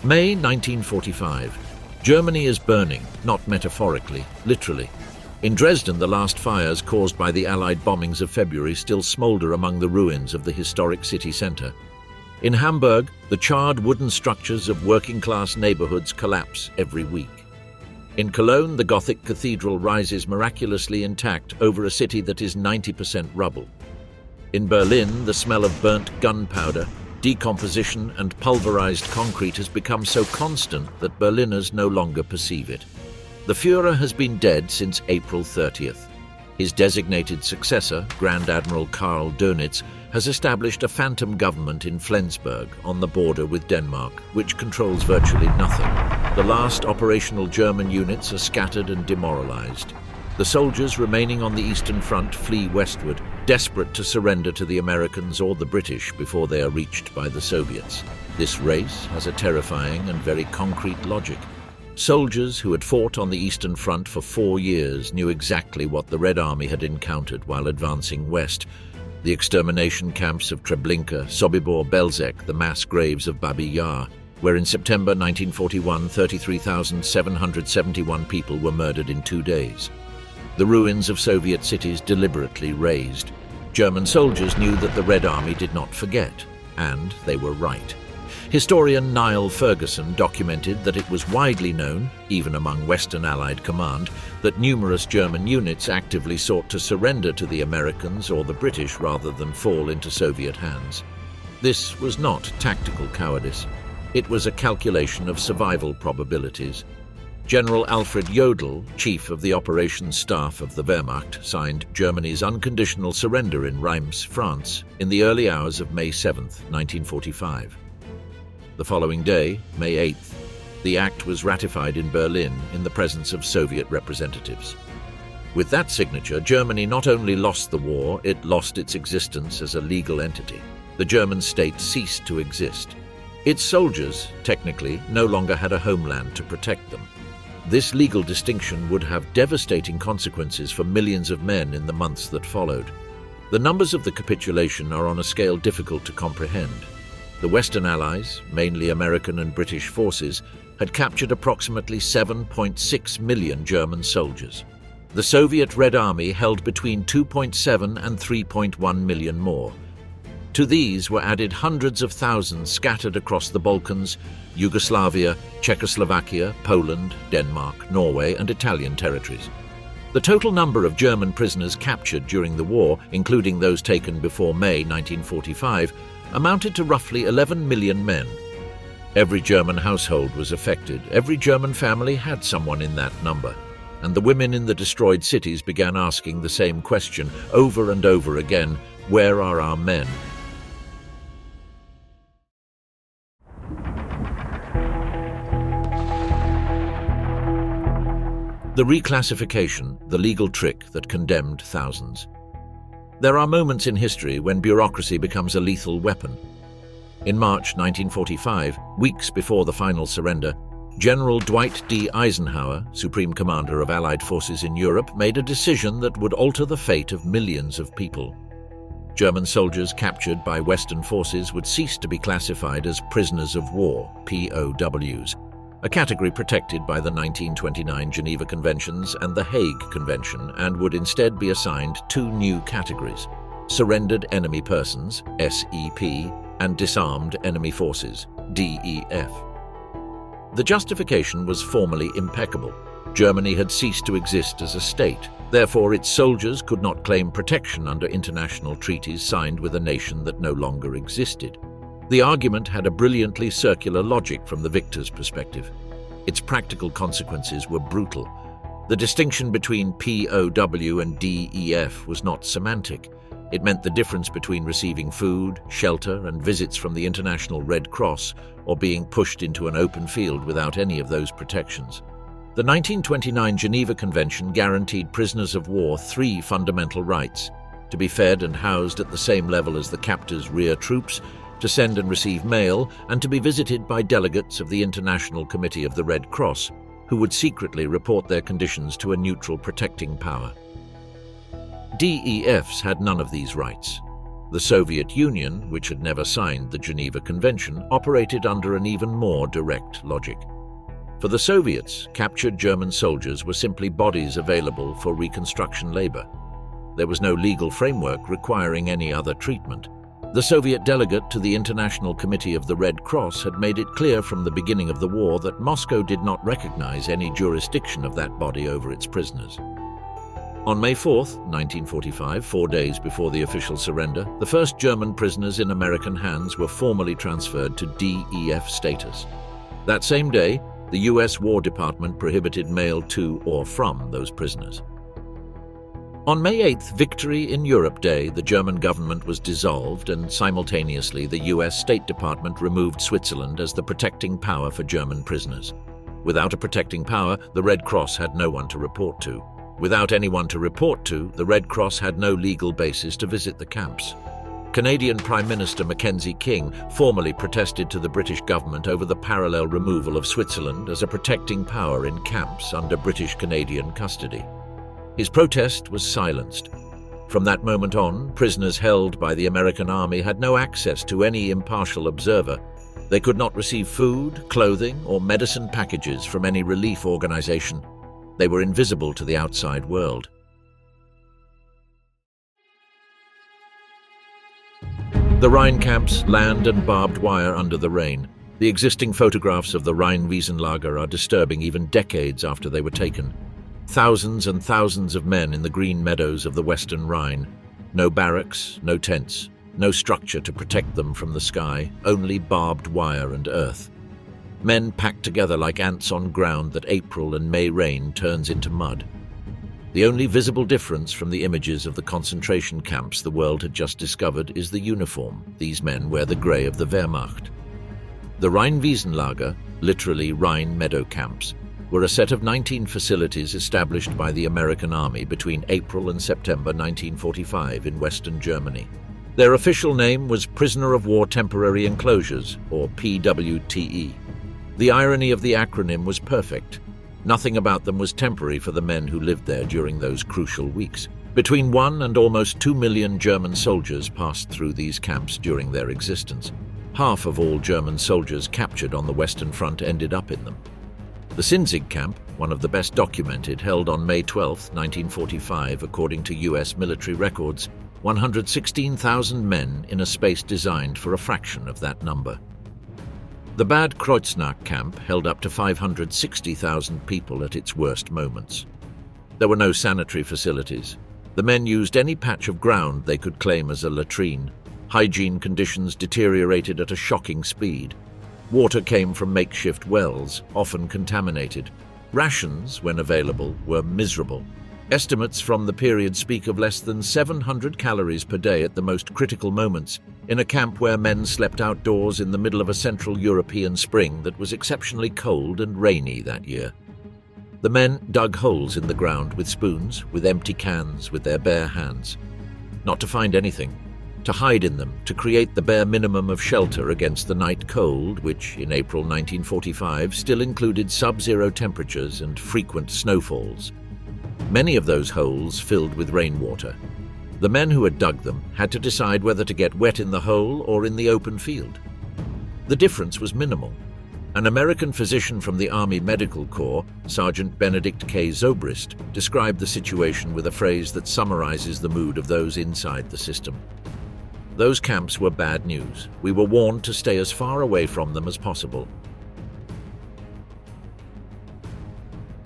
May 1945. Germany is burning, not metaphorically, literally. In Dresden, the last fires caused by the Allied bombings of February still smolder among the ruins of the historic city centre. In Hamburg, the charred wooden structures of working-class neighbourhoods collapse every week. In Cologne, the Gothic cathedral rises miraculously intact over a city that is 90% rubble. In Berlin, the smell of burnt gunpowder, decomposition and pulverized concrete has become so constant that Berliners no longer perceive it. The Führer has been dead since April 30th. His designated successor, Grand Admiral Karl Dönitz, has established a phantom government in Flensburg on the border with Denmark, which controls virtually nothing. The last operational German units are scattered and demoralized. The soldiers remaining on the Eastern Front flee westward, desperate to surrender to the Americans or the British before they are reached by the Soviets. This race has a terrifying and very concrete logic. Soldiers who had fought on the Eastern Front for 4 years knew exactly what the Red Army had encountered while advancing west. The extermination camps of Treblinka, Sobibor, Belzec, the mass graves of Babi Yar, where in September 1941 33,771 people were murdered in 2 days. The ruins of Soviet cities deliberately razed. German soldiers knew that the Red Army did not forget, and they were right. Historian Niall Ferguson documented that it was widely known, even among Western Allied command, that numerous German units actively sought to surrender to the Americans or the British rather than fall into Soviet hands. This was not tactical cowardice. It was a calculation of survival probabilities. General Alfred Jodl, chief of the operations staff of the Wehrmacht, signed Germany's unconditional surrender in Reims, France, in the early hours of May 7, 1945. The following day, May 8th, the act was ratified in Berlin in the presence of Soviet representatives. With that signature, Germany not only lost the war, it lost its existence as a legal entity. The German state ceased to exist. Its soldiers, technically, no longer had a homeland to protect them. This legal distinction would have devastating consequences for millions of men in the months that followed. The numbers of the capitulation are on a scale difficult to comprehend. The Western Allies, mainly American and British forces, had captured approximately 7.6 million German soldiers. The Soviet Red Army held between 2.7 and 3.1 million more. To these were added hundreds of thousands scattered across the Balkans, Yugoslavia, Czechoslovakia, Poland, Denmark, Norway, and Italian territories. The total number of German prisoners captured during the war, including those taken before May 1945, amounted to roughly 11 million men. Every German household was affected. Every German family had someone in that number. And the women in the destroyed cities began asking the same question over and over again: where are our men? The reclassification, the legal trick that condemned thousands. There are moments in history when bureaucracy becomes a lethal weapon. In March 1945, weeks before the final surrender, General Dwight D. Eisenhower, Supreme Commander of Allied forces in Europe, made a decision that would alter the fate of millions of people. German soldiers captured by Western forces would cease to be classified as prisoners of war, POWs, a category protected by the 1929 Geneva Conventions and the Hague Convention, and would instead be assigned 2 new categories: surrendered enemy persons, SEP, and disarmed enemy forces, DEF. The justification was formally impeccable. Germany had ceased to exist as a state. Therefore, its soldiers could not claim protection under international treaties signed with a nation that no longer existed. The argument had a brilliantly circular logic from the victor's perspective. Its practical consequences were brutal. The distinction between POW and DEF was not semantic. It meant the difference between receiving food, shelter, and visits from the International Red Cross, or being pushed into an open field without any of those protections. The 1929 Geneva Convention guaranteed prisoners of war 3 fundamental rights: to be fed and housed at the same level as the captor's rear troops, to send and receive mail, and to be visited by delegates of the International Committee of the Red Cross, who would secretly report their conditions to a neutral protecting power. DEFs had none of these rights. The Soviet Union, which had never signed the Geneva Convention, operated under an even more direct logic. For the Soviets, captured German soldiers were simply bodies available for reconstruction labor. There was no legal framework requiring any other treatment. The Soviet delegate to the International Committee of the Red Cross had made it clear from the beginning of the war that Moscow did not recognize any jurisdiction of that body over its prisoners. On May 4, 1945, 4 days before the official surrender, the first German prisoners in American hands were formally transferred to DEF status. That same day, the U.S. War Department prohibited mail to or from those prisoners. On May 8, Victory in Europe Day, the German government was dissolved and simultaneously the U.S. State Department removed Switzerland as the protecting power for German prisoners. Without a protecting power, the Red Cross had no one to report to. Without anyone to report to, the Red Cross had no legal basis to visit the camps. Canadian Prime Minister Mackenzie King formally protested to the British government over the parallel removal of Switzerland as a protecting power in camps under British-Canadian custody. His protest was silenced. From that moment on, prisoners held by the American Army had no access to any impartial observer. They could not receive food, clothing, or medicine packages from any relief organization. They were invisible to the outside world. The Rhine camps, land and barbed wire under the rain. The existing photographs of the Rhine Wiesenlager are disturbing even decades after they were taken. Thousands and thousands of men in the green meadows of the Western Rhine. No barracks, no tents, no structure to protect them from the sky, only barbed wire and earth. Men packed together like ants on ground that April and May rain turns into mud. The only visible difference from the images of the concentration camps the world had just discovered is the uniform. These men wear the grey of the Wehrmacht. The Rhine Wiesenlager, literally Rhine meadow camps, were a set of 19 facilities established by the American Army between April and September 1945 in Western Germany. Their official name was Prisoner of War Temporary Enclosures, or PWTE. The irony of the acronym was perfect. Nothing about them was temporary for the men who lived there during those crucial weeks. Between 1 and almost 2 million German soldiers passed through these camps during their existence. Half of all German soldiers captured on the Western Front ended up in them. The Sinzig camp, one of the best documented, held on May 12, 1945, according to U.S. military records, 116,000 men in a space designed for a fraction of that number. The Bad Kreuznach camp held up to 560,000 people at its worst moments. There were no sanitary facilities. The men used any patch of ground they could claim as a latrine. Hygiene conditions deteriorated at a shocking speed. Water came from makeshift wells, often contaminated. Rations, when available, were miserable. Estimates from the period speak of less than 700 calories per day at the most critical moments, in a camp where men slept outdoors in the middle of a Central European spring that was exceptionally cold and rainy that year. The men dug holes in the ground with spoons, with empty cans, with their bare hands. Not to find anything, to hide in them, to create the bare minimum of shelter against the night cold, which, in April 1945, still included sub-zero temperatures and frequent snowfalls. Many of those holes filled with rainwater. The men who had dug them had to decide whether to get wet in the hole or in the open field. The difference was minimal. An American physician from the Army Medical Corps, Sergeant Benedict K. Zobrist, described the situation with a phrase that summarizes the mood of those inside the system. Those camps were bad news. We were warned to stay as far away from them as possible.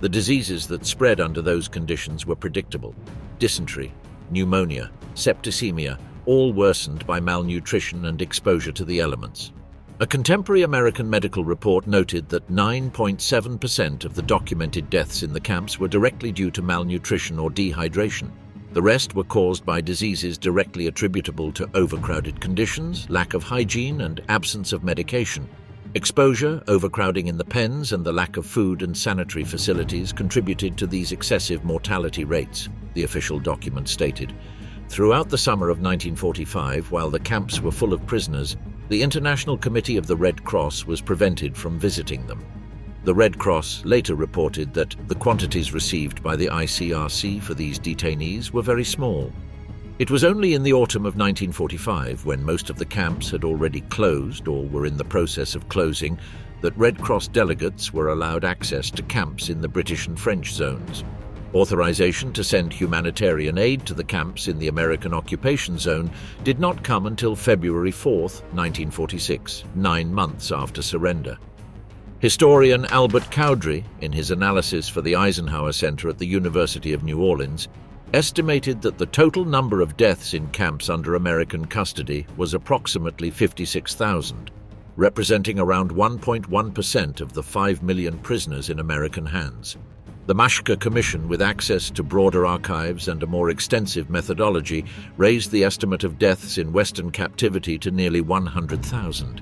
The diseases that spread under those conditions were predictable. Dysentery, pneumonia, septicemia, all worsened by malnutrition and exposure to the elements. A contemporary American medical report noted that 9.7% of the documented deaths in the camps were directly due to malnutrition or dehydration. The rest were caused by diseases directly attributable to overcrowded conditions, lack of hygiene, and absence of medication. Exposure, overcrowding in the pens, and the lack of food and sanitary facilities contributed to these excessive mortality rates, the official document stated. Throughout the summer of 1945, while the camps were full of prisoners, the International Committee of the Red Cross was prevented from visiting them. The Red Cross later reported that the quantities received by the ICRC for these detainees were very small. It was only in the autumn of 1945, when most of the camps had already closed or were in the process of closing, that Red Cross delegates were allowed access to camps in the British and French zones. Authorization to send humanitarian aid to the camps in the American occupation zone did not come until February 4, 1946, 9 months after surrender. Historian Albert Cowdery, in his analysis for the Eisenhower Center at the University of New Orleans, estimated that the total number of deaths in camps under American custody was approximately 56,000, representing around 1.1% of the 5 million prisoners in American hands. The Maschke Commission, with access to broader archives and a more extensive methodology, raised the estimate of deaths in Western captivity to nearly 100,000.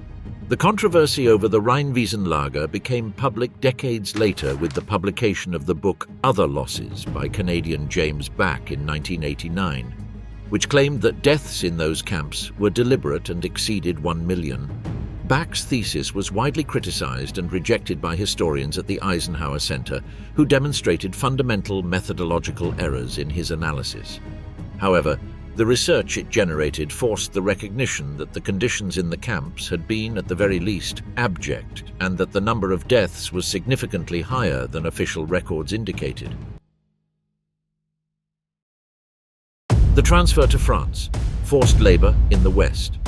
The controversy over the Rhine-Wiesenlager became public decades later with the publication of the book Other Losses by Canadian James Back in 1989, which claimed that deaths in those camps were deliberate and exceeded 1 million. Back's thesis was widely criticized and rejected by historians at the Eisenhower Center, who demonstrated fundamental methodological errors in his analysis. However, the research it generated forced the recognition that the conditions in the camps had been, at the very least, abject, and that the number of deaths was significantly higher than official records indicated. The transfer to France. Forced labor in the West.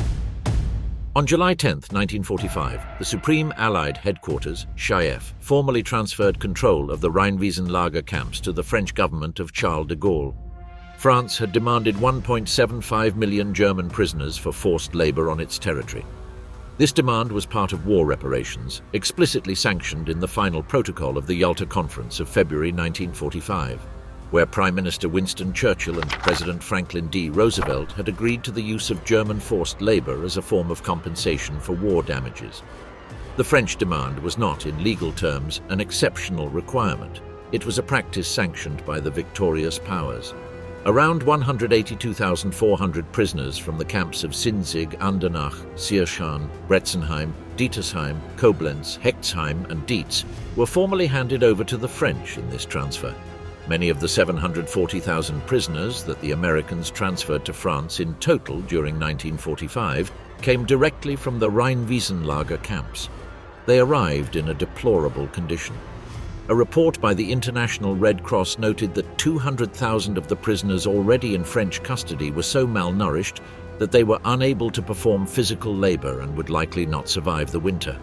On July 10, 1945, the Supreme Allied Headquarters, Chaef, formally transferred control of the Rhine-Wiesenlager camps to the French government of Charles de Gaulle. France had demanded 1.75 million German prisoners for forced labor on its territory. This demand was part of war reparations, explicitly sanctioned in the final protocol of the Yalta Conference of February 1945, where Prime Minister Winston Churchill and President Franklin D. Roosevelt had agreed to the use of German forced labor as a form of compensation for war damages. The French demand was not, in legal terms, an exceptional requirement. It was a practice sanctioned by the victorious powers. Around 182,400 prisoners from the camps of Sinzig, Andernach, Sierschan, Bretzenheim, Dietersheim, Koblenz, Hechtsheim and Dietz were formally handed over to the French in this transfer. Many of the 740,000 prisoners that the Americans transferred to France in total during 1945 came directly from the Rhine-Wiesenlager camps. They arrived in a deplorable condition. A report by the International Red Cross noted that 200,000 of the prisoners already in French custody were so malnourished that they were unable to perform physical labor and would likely not survive the winter.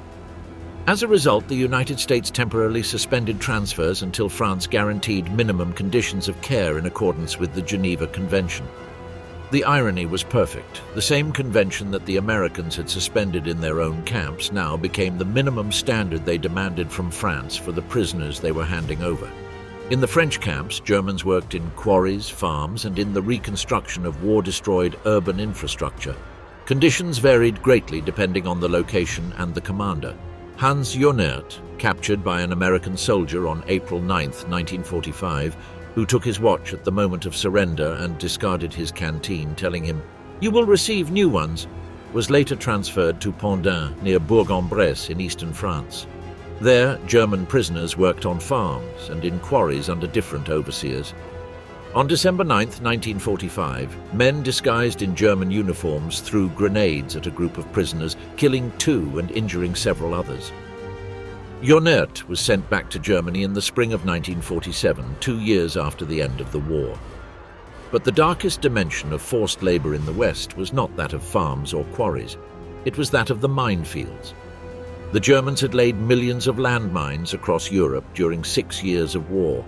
As a result, the United States temporarily suspended transfers until France guaranteed minimum conditions of care in accordance with the Geneva Convention. The irony was perfect. The same convention that the Americans had suspended in their own camps now became the minimum standard they demanded from France for the prisoners they were handing over. In the French camps, Germans worked in quarries, farms, and in the reconstruction of war-destroyed urban infrastructure. Conditions varied greatly depending on the location and the commander. Hans Jonert, captured by an American soldier on April 9, 1945, who took his watch at the moment of surrender and discarded his canteen, telling him, "You will receive new ones," was later transferred to Pendin, near Bourg-en-Bresse in eastern France. There, German prisoners worked on farms and in quarries under different overseers. On December 9, 1945, men disguised in German uniforms threw grenades at a group of prisoners, killing 2 and injuring several others. Jonert was sent back to Germany in the spring of 1947, 2 years after the end of the war. But the darkest dimension of forced labor in the West was not that of farms or quarries. It was that of the minefields. The Germans had laid millions of landmines across Europe during 6 years of war.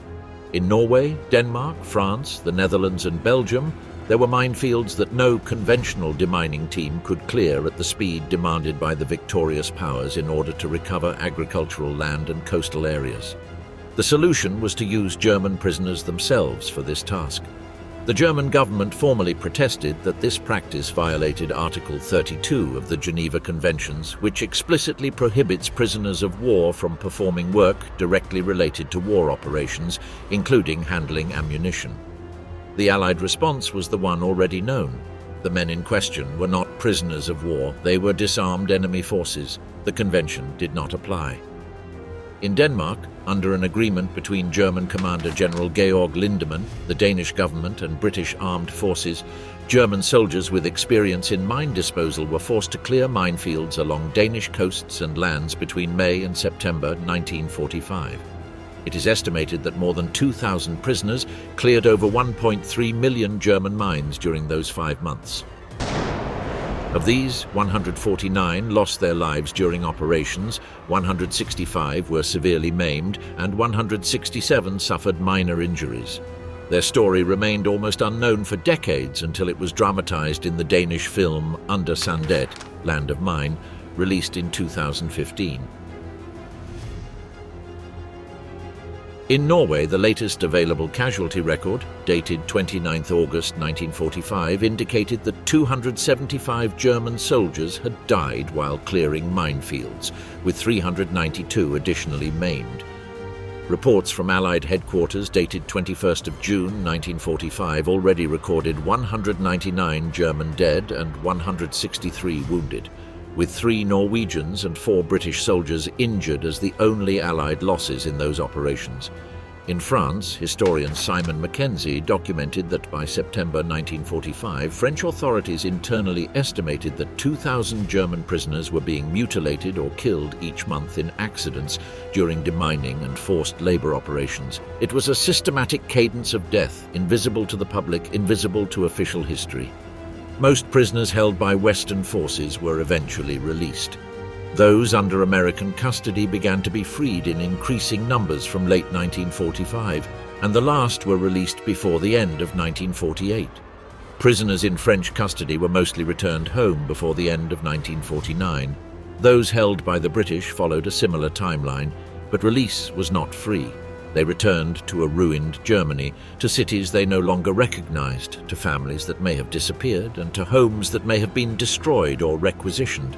In Norway, Denmark, France, the Netherlands and Belgium, there were minefields that no conventional demining team could clear at the speed demanded by the victorious powers in order to recover agricultural land and coastal areas. The solution was to use German prisoners themselves for this task. The German government formally protested that this practice violated Article 32 of the Geneva Conventions, which explicitly prohibits prisoners of war from performing work directly related to war operations, including handling ammunition. The Allied response was the one already known. The men in question were not prisoners of war, they were disarmed enemy forces. The convention did not apply. In Denmark, under an agreement between German Commander General Georg Lindemann, the Danish government and British armed forces, German soldiers with experience in mine disposal were forced to clear minefields along Danish coasts and lands between May and September 1945. It is estimated that more than 2,000 prisoners cleared over 1.3 million German mines during those 5 months. Of these, 149 lost their lives during operations, 165 were severely maimed, and 167 suffered minor injuries. Their story remained almost unknown for decades until it was dramatized in the Danish film Under Sandet, Land of Mine, released in 2015. In Norway, the latest available casualty record, dated 29 August 1945, indicated that 275 German soldiers had died while clearing minefields, with 392 additionally maimed. Reports from Allied headquarters dated 21st of June 1945 already recorded 199 German dead and 163 wounded, with 3 Norwegians and 4 British soldiers injured as the only Allied losses in those operations. In France, historian Simon Mackenzie documented that by September 1945, French authorities internally estimated that 2,000 German prisoners were being mutilated or killed each month in accidents during demining and forced labor operations. It was a systematic cadence of death, invisible to the public, invisible to official history. Most prisoners held by Western forces were eventually released. Those under American custody began to be freed in increasing numbers from late 1945, and the last were released before the end of 1948. Prisoners in French custody were mostly returned home before the end of 1949. Those held by the British followed a similar timeline, but release was not free. They returned to a ruined Germany, to cities they no longer recognized, to families that may have disappeared, and to homes that may have been destroyed or requisitioned.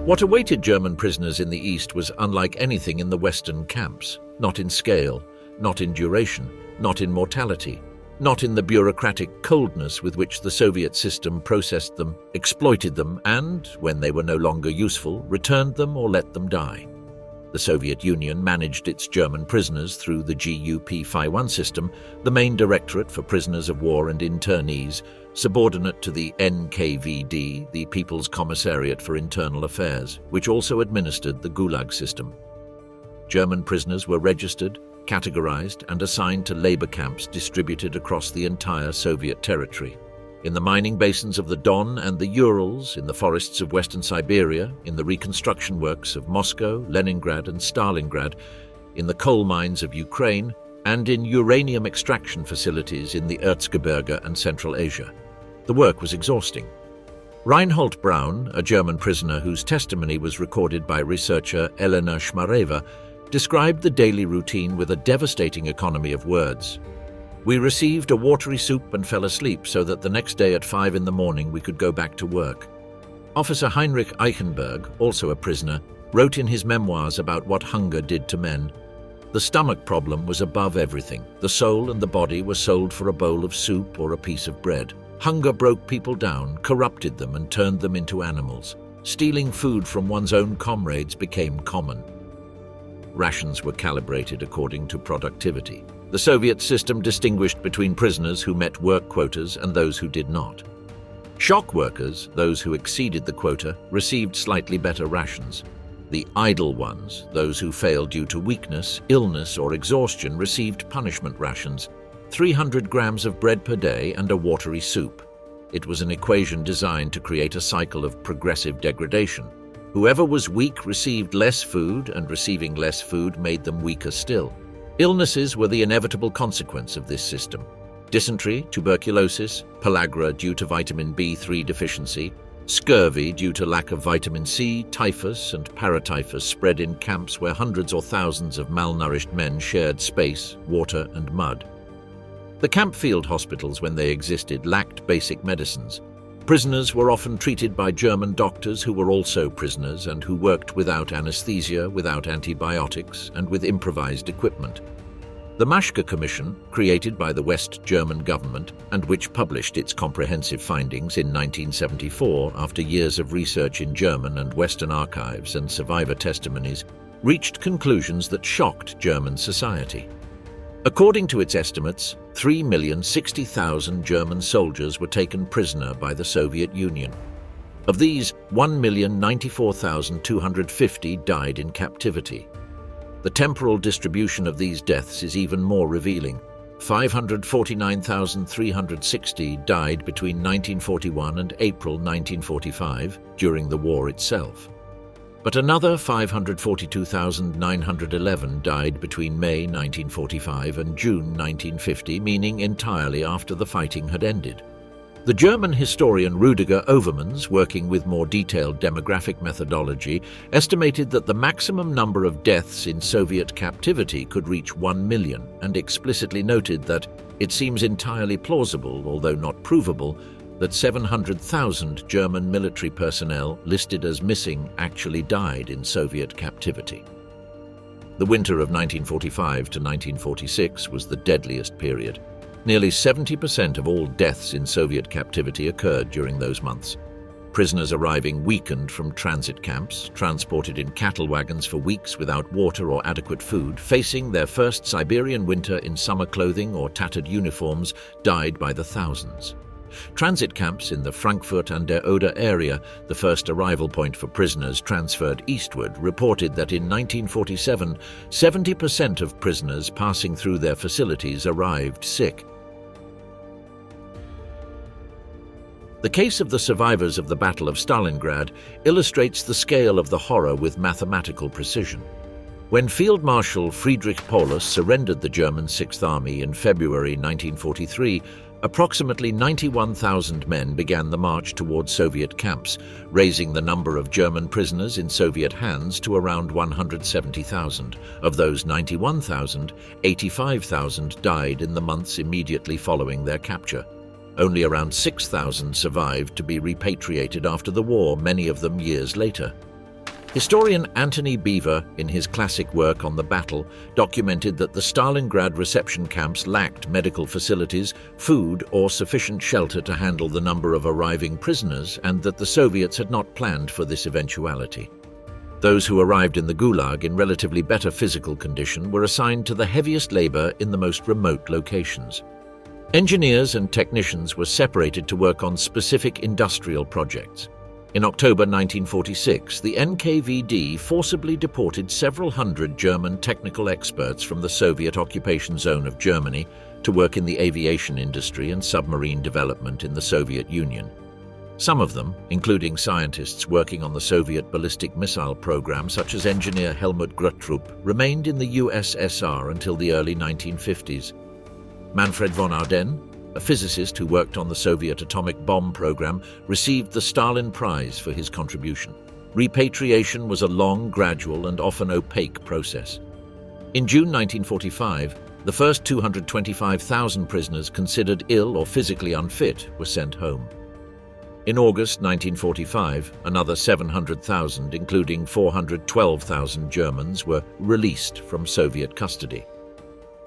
What awaited German prisoners in the East was unlike anything in the Western camps, not in scale, not in duration, not in mortality, not in the bureaucratic coldness with which the Soviet system processed them, exploited them, and, when they were no longer useful, returned them or let them die. The Soviet Union managed its German prisoners through the GUP-51 system, the main directorate for prisoners of war and internees, subordinate to the NKVD, the People's Commissariat for Internal Affairs, which also administered the Gulag system. German prisoners were registered, categorized, and assigned to labor camps distributed across the entire Soviet territory. In the mining basins of the Don and the Urals, in the forests of western Siberia, in the reconstruction works of Moscow, Leningrad, and Stalingrad, in the coal mines of Ukraine, and in uranium extraction facilities in the Erzgebirge and Central Asia. The work was exhausting. Reinhold Braun, a German prisoner whose testimony was recorded by researcher Elena Schmareva, described the daily routine with a devastating economy of words. "We received a watery soup and fell asleep so that the next day at 5 in the morning we could go back to work." Officer Heinrich Eichenberg, also a prisoner, wrote in his memoirs about what hunger did to men. "The stomach problem was above everything. The soul and the body were sold for a bowl of soup or a piece of bread. Hunger broke people down, corrupted them, and turned them into animals. Stealing food from one's own comrades became common." Rations were calibrated according to productivity. The Soviet system distinguished between prisoners who met work quotas and those who did not. Shock workers, those who exceeded the quota, received slightly better rations. The idle ones, those who failed due to weakness, illness, or exhaustion, received punishment rations, 300 grams of bread per day and a watery soup. It was an equation designed to create a cycle of progressive degradation. Whoever was weak received less food, and receiving less food made them weaker still. Illnesses were the inevitable consequence of this system. Dysentery, tuberculosis, pellagra due to vitamin B3 deficiency, scurvy due to lack of vitamin C, typhus and paratyphus spread in camps where hundreds or thousands of malnourished men shared space, water and mud. The camp field hospitals, when they existed, lacked basic medicines. Prisoners were often treated by German doctors who were also prisoners and who worked without anesthesia, without antibiotics, and with improvised equipment. The Maschke Commission, created by the West German government and which published its comprehensive findings in 1974 after years of research in German and Western archives and survivor testimonies, reached conclusions that shocked German society. According to its estimates, 3,060,000 German soldiers were taken prisoner by the Soviet Union. Of these, 1,094,250 died in captivity. The temporal distribution of these deaths is even more revealing. 549,360 died between 1941 and April 1945 during the war itself. But another 542,911 died between May 1945 and June 1950, meaning entirely after the fighting had ended. The German historian Rüdiger Overmans, working with more detailed demographic methodology, estimated that the maximum number of deaths in Soviet captivity could reach 1 million, and explicitly noted that it seems entirely plausible, although not provable, that 700,000 German military personnel listed as missing actually died in Soviet captivity. The winter of 1945 to 1946 was the deadliest period. Nearly 70% of all deaths in Soviet captivity occurred during those months. Prisoners arriving weakened from transit camps, transported in cattle wagons for weeks without water or adequate food, facing their first Siberian winter in summer clothing or tattered uniforms, died by the thousands. Transit camps in the Frankfurt an der Oder area, the first arrival point for prisoners transferred eastward, reported that in 1947, 70% of prisoners passing through their facilities arrived sick. The case of the survivors of the Battle of Stalingrad illustrates the scale of the horror with mathematical precision. When Field Marshal Friedrich Paulus surrendered the German Sixth Army in February 1943, approximately 91,000 men began the march towards Soviet camps, raising the number of German prisoners in Soviet hands to around 170,000. Of those 91,000, 85,000 died in the months immediately following their capture. Only around 6,000 survived to be repatriated after the war, many of them years later. Historian Antony Beevor, in his classic work on the battle, documented that the Stalingrad reception camps lacked medical facilities, food, or sufficient shelter to handle the number of arriving prisoners, and that the Soviets had not planned for this eventuality. Those who arrived in the Gulag in relatively better physical condition were assigned to the heaviest labor in the most remote locations. Engineers and technicians were separated to work on specific industrial projects. In October 1946, the NKVD forcibly deported several hundred German technical experts from the Soviet occupation zone of Germany to work in the aviation industry and submarine development in the Soviet Union. Some of them, including scientists working on the Soviet ballistic missile program such as engineer Helmut Gruttrup, remained in the USSR until the early 1950s. Manfred von Ardenne, a physicist who worked on the Soviet atomic bomb program, received the Stalin Prize for his contribution. Repatriation was a long, gradual, and often opaque process. In June 1945, the first 225,000 prisoners considered ill or physically unfit were sent home. In August 1945, another 700,000, including 412,000 Germans, were released from Soviet custody.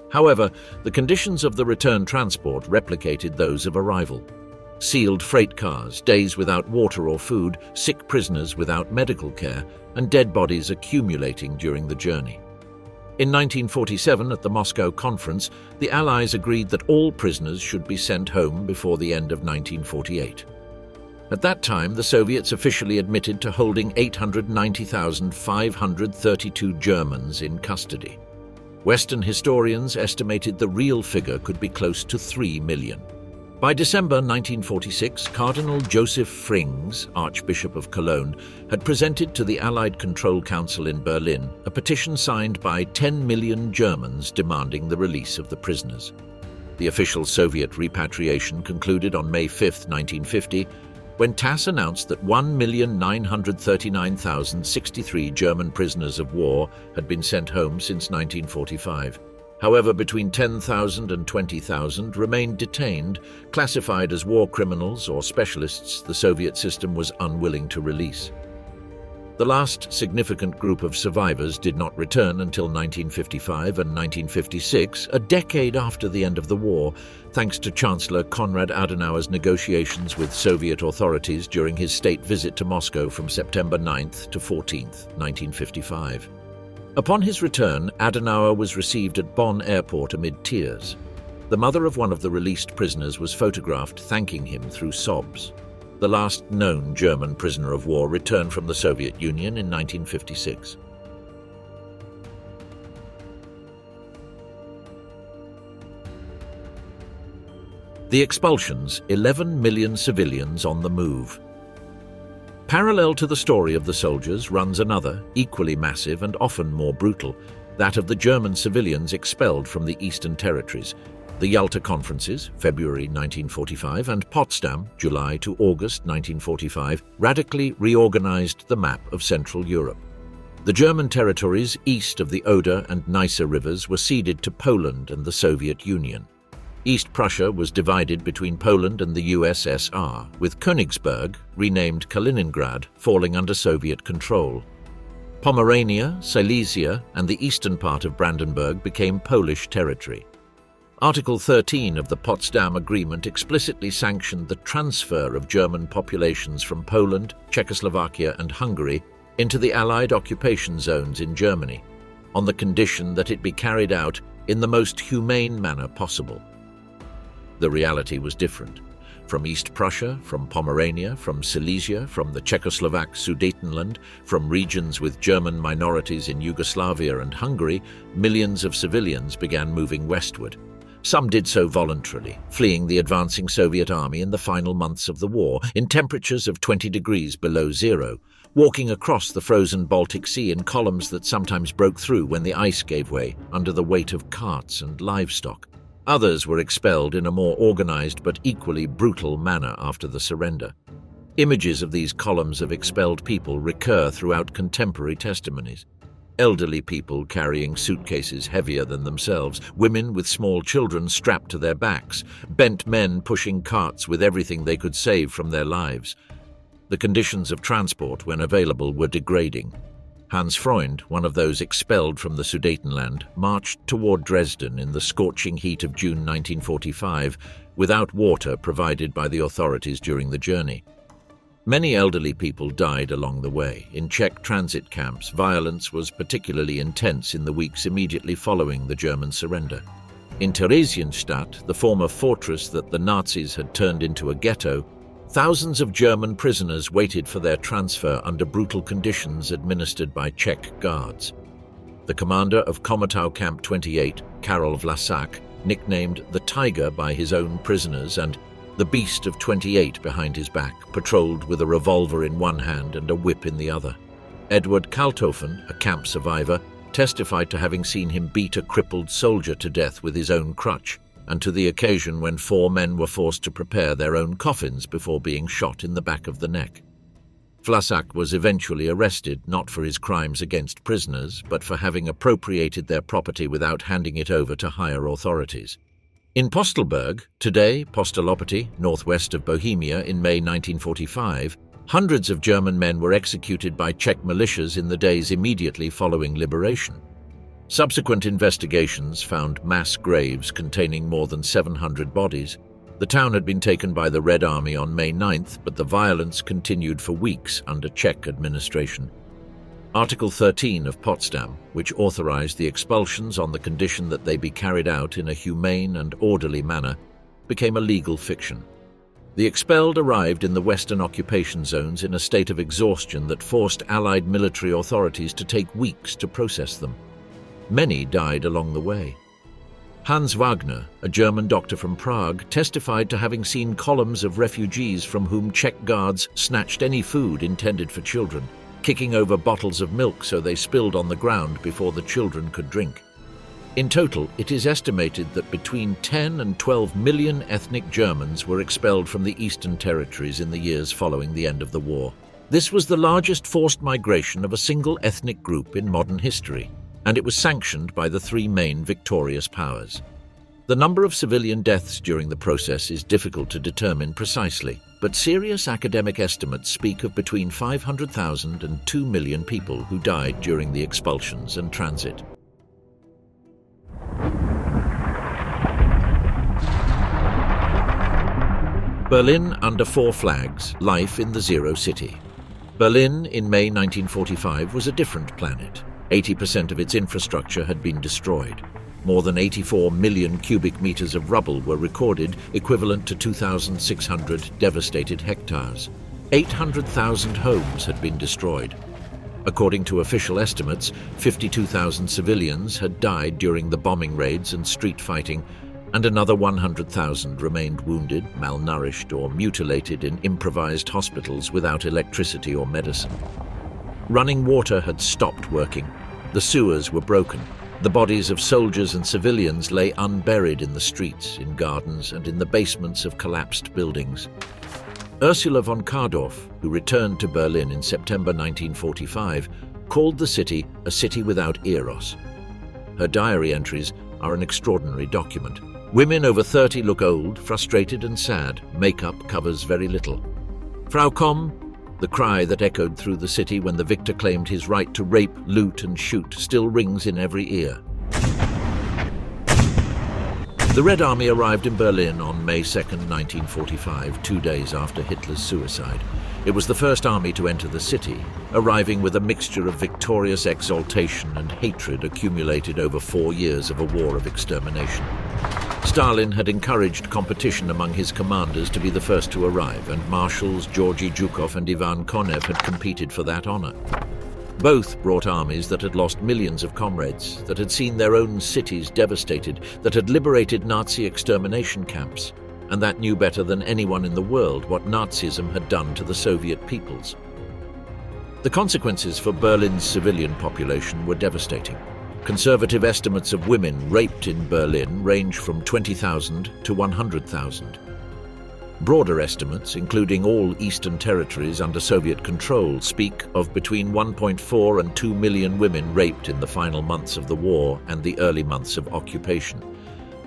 However, the conditions of the return transport replicated those of arrival. Sealed freight cars, days without water or food, sick prisoners without medical care, and dead bodies accumulating during the journey. In 1947, at the Moscow Conference, the Allies agreed that all prisoners should be sent home before the end of 1948. At that time, the Soviets officially admitted to holding 890,532 Germans in custody. Western historians estimated the real figure could be close to 3 million. By December 1946, Cardinal Joseph Frings, Archbishop of Cologne, had presented to the Allied Control Council in Berlin a petition signed by 10 million Germans demanding the release of the prisoners. The official Soviet repatriation concluded on May 5, 1950, when TASS announced that 1,939,063 German prisoners of war had been sent home since 1945. However, between 10,000 and 20,000 remained detained, classified as war criminals or specialists the Soviet system was unwilling to release. The last significant group of survivors did not return until 1955 and 1956, a decade after the end of the war, thanks to Chancellor Konrad Adenauer's negotiations with Soviet authorities during his state visit to Moscow from September 9th to 14th, 1955. Upon his return, Adenauer was received at Bonn airport amid tears. The mother of one of the released prisoners was photographed thanking him through sobs. The last known German prisoner of war returned from the Soviet Union in 1956. The expulsions, 11 million civilians on the move. Parallel to the story of the soldiers runs another, equally massive and often more brutal, that of the German civilians expelled from the Eastern Territories. The Yalta Conferences, February 1945, and Potsdam, July to August 1945, radically reorganized the map of Central Europe. The German territories east of the Oder and Neisse rivers were ceded to Poland and the Soviet Union. East Prussia was divided between Poland and the USSR, with Königsberg, renamed Kaliningrad, falling under Soviet control. Pomerania, Silesia, and the eastern part of Brandenburg became Polish territory. Article 13 of the Potsdam Agreement explicitly sanctioned the transfer of German populations from Poland, Czechoslovakia, and Hungary into the Allied occupation zones in Germany, on the condition that it be carried out in the most humane manner possible. The reality was different. From East Prussia, from Pomerania, from Silesia, from the Czechoslovak Sudetenland, from regions with German minorities in Yugoslavia and Hungary, millions of civilians began moving westward. Some did so voluntarily, fleeing the advancing Soviet army in the final months of the war, in temperatures of 20 degrees below zero, walking across the frozen Baltic Sea in columns that sometimes broke through when the ice gave way under the weight of carts and livestock. Others were expelled in a more organized but equally brutal manner after the surrender. Images of these columns of expelled people recur throughout contemporary testimonies. Elderly people carrying suitcases heavier than themselves, women with small children strapped to their backs, bent men pushing carts with everything they could save from their lives. The conditions of transport, when available, were degrading. Hans Freund, one of those expelled from the Sudetenland, marched toward Dresden in the scorching heat of June 1945, without water provided by the authorities during the journey. Many elderly people died along the way. In Czech transit camps, violence was particularly intense in the weeks immediately following the German surrender. In Theresienstadt, the former fortress that the Nazis had turned into a ghetto, thousands of German prisoners waited for their transfer under brutal conditions administered by Czech guards. The commander of Komotau Camp 28, Karol Vlasak, nicknamed the Tiger by his own prisoners and the Beast of 28 behind his back, patrolled with a revolver in one hand and a whip in the other. Edward Kalthofen, a camp survivor, testified to having seen him beat a crippled soldier to death with his own crutch, and to the occasion when 4 men were forced to prepare their own coffins before being shot in the back of the neck. Vlasak was eventually arrested not for his crimes against prisoners, but for having appropriated their property without handing it over to higher authorities. In Postelberg, today Postelopati, northwest of Bohemia, in May 1945, hundreds of German men were executed by Czech militias in the days immediately following liberation. Subsequent investigations found mass graves containing more than 700 bodies. The town had been taken by the Red Army on May 9th, but the violence continued for weeks under Czech administration. Article 13 of Potsdam, which authorized the expulsions on the condition that they be carried out in a humane and orderly manner, became a legal fiction. The expelled arrived in the Western occupation zones in a state of exhaustion that forced Allied military authorities to take weeks to process them. Many died along the way. Hans Wagner, a German doctor from Prague, testified to having seen columns of refugees from whom Czech guards snatched any food intended for children, kicking over bottles of milk so they spilled on the ground before the children could drink. In total, it is estimated that between 10 and 12 million ethnic Germans were expelled from the Eastern Territories in the years following the end of the war. This was the largest forced migration of a single ethnic group in modern history, and it was sanctioned by the 3 main victorious powers. The number of civilian deaths during the process is difficult to determine precisely, but serious academic estimates speak of between 500,000 and 2 million people who died during the expulsions and transit. Berlin under 4 flags, life in the Zero City. Berlin in May 1945 was a different planet. 80% of its infrastructure had been destroyed. More than 84 million cubic meters of rubble were recorded, equivalent to 2,600 devastated hectares. 800,000 homes had been destroyed. According to official estimates, 52,000 civilians had died during the bombing raids and street fighting, and another 100,000 remained wounded, malnourished, or mutilated in improvised hospitals without electricity or medicine. Running water had stopped working. The sewers were broken. The bodies of soldiers and civilians lay unburied in the streets, in gardens, and in the basements of collapsed buildings. Ursula von Kardorff, who returned to Berlin in September 1945, called the city a city without eros. Her diary entries are an extraordinary document. Women over 30 look old, frustrated and sad. Makeup covers very little. Frau Komm, the cry that echoed through the city when the victor claimed his right to rape, loot and shoot, still rings in every ear. The Red Army arrived in Berlin on May 2, 1945, 2 days after Hitler's suicide. It was the first army to enter the city, arriving with a mixture of victorious exultation and hatred accumulated over 4 years of a war of extermination. Stalin had encouraged competition among his commanders to be the first to arrive, and Marshals Georgy Zhukov and Ivan Konev had competed for that honor. Both brought armies that had lost millions of comrades, that had seen their own cities devastated, that had liberated Nazi extermination camps, and that knew better than anyone in the world what Nazism had done to the Soviet peoples. The consequences for Berlin's civilian population were devastating. Conservative estimates of women raped in Berlin range from 20,000 to 100,000. Broader estimates, including all eastern territories under Soviet control, speak of between 1.4 and 2 million women raped in the final months of the war and the early months of occupation.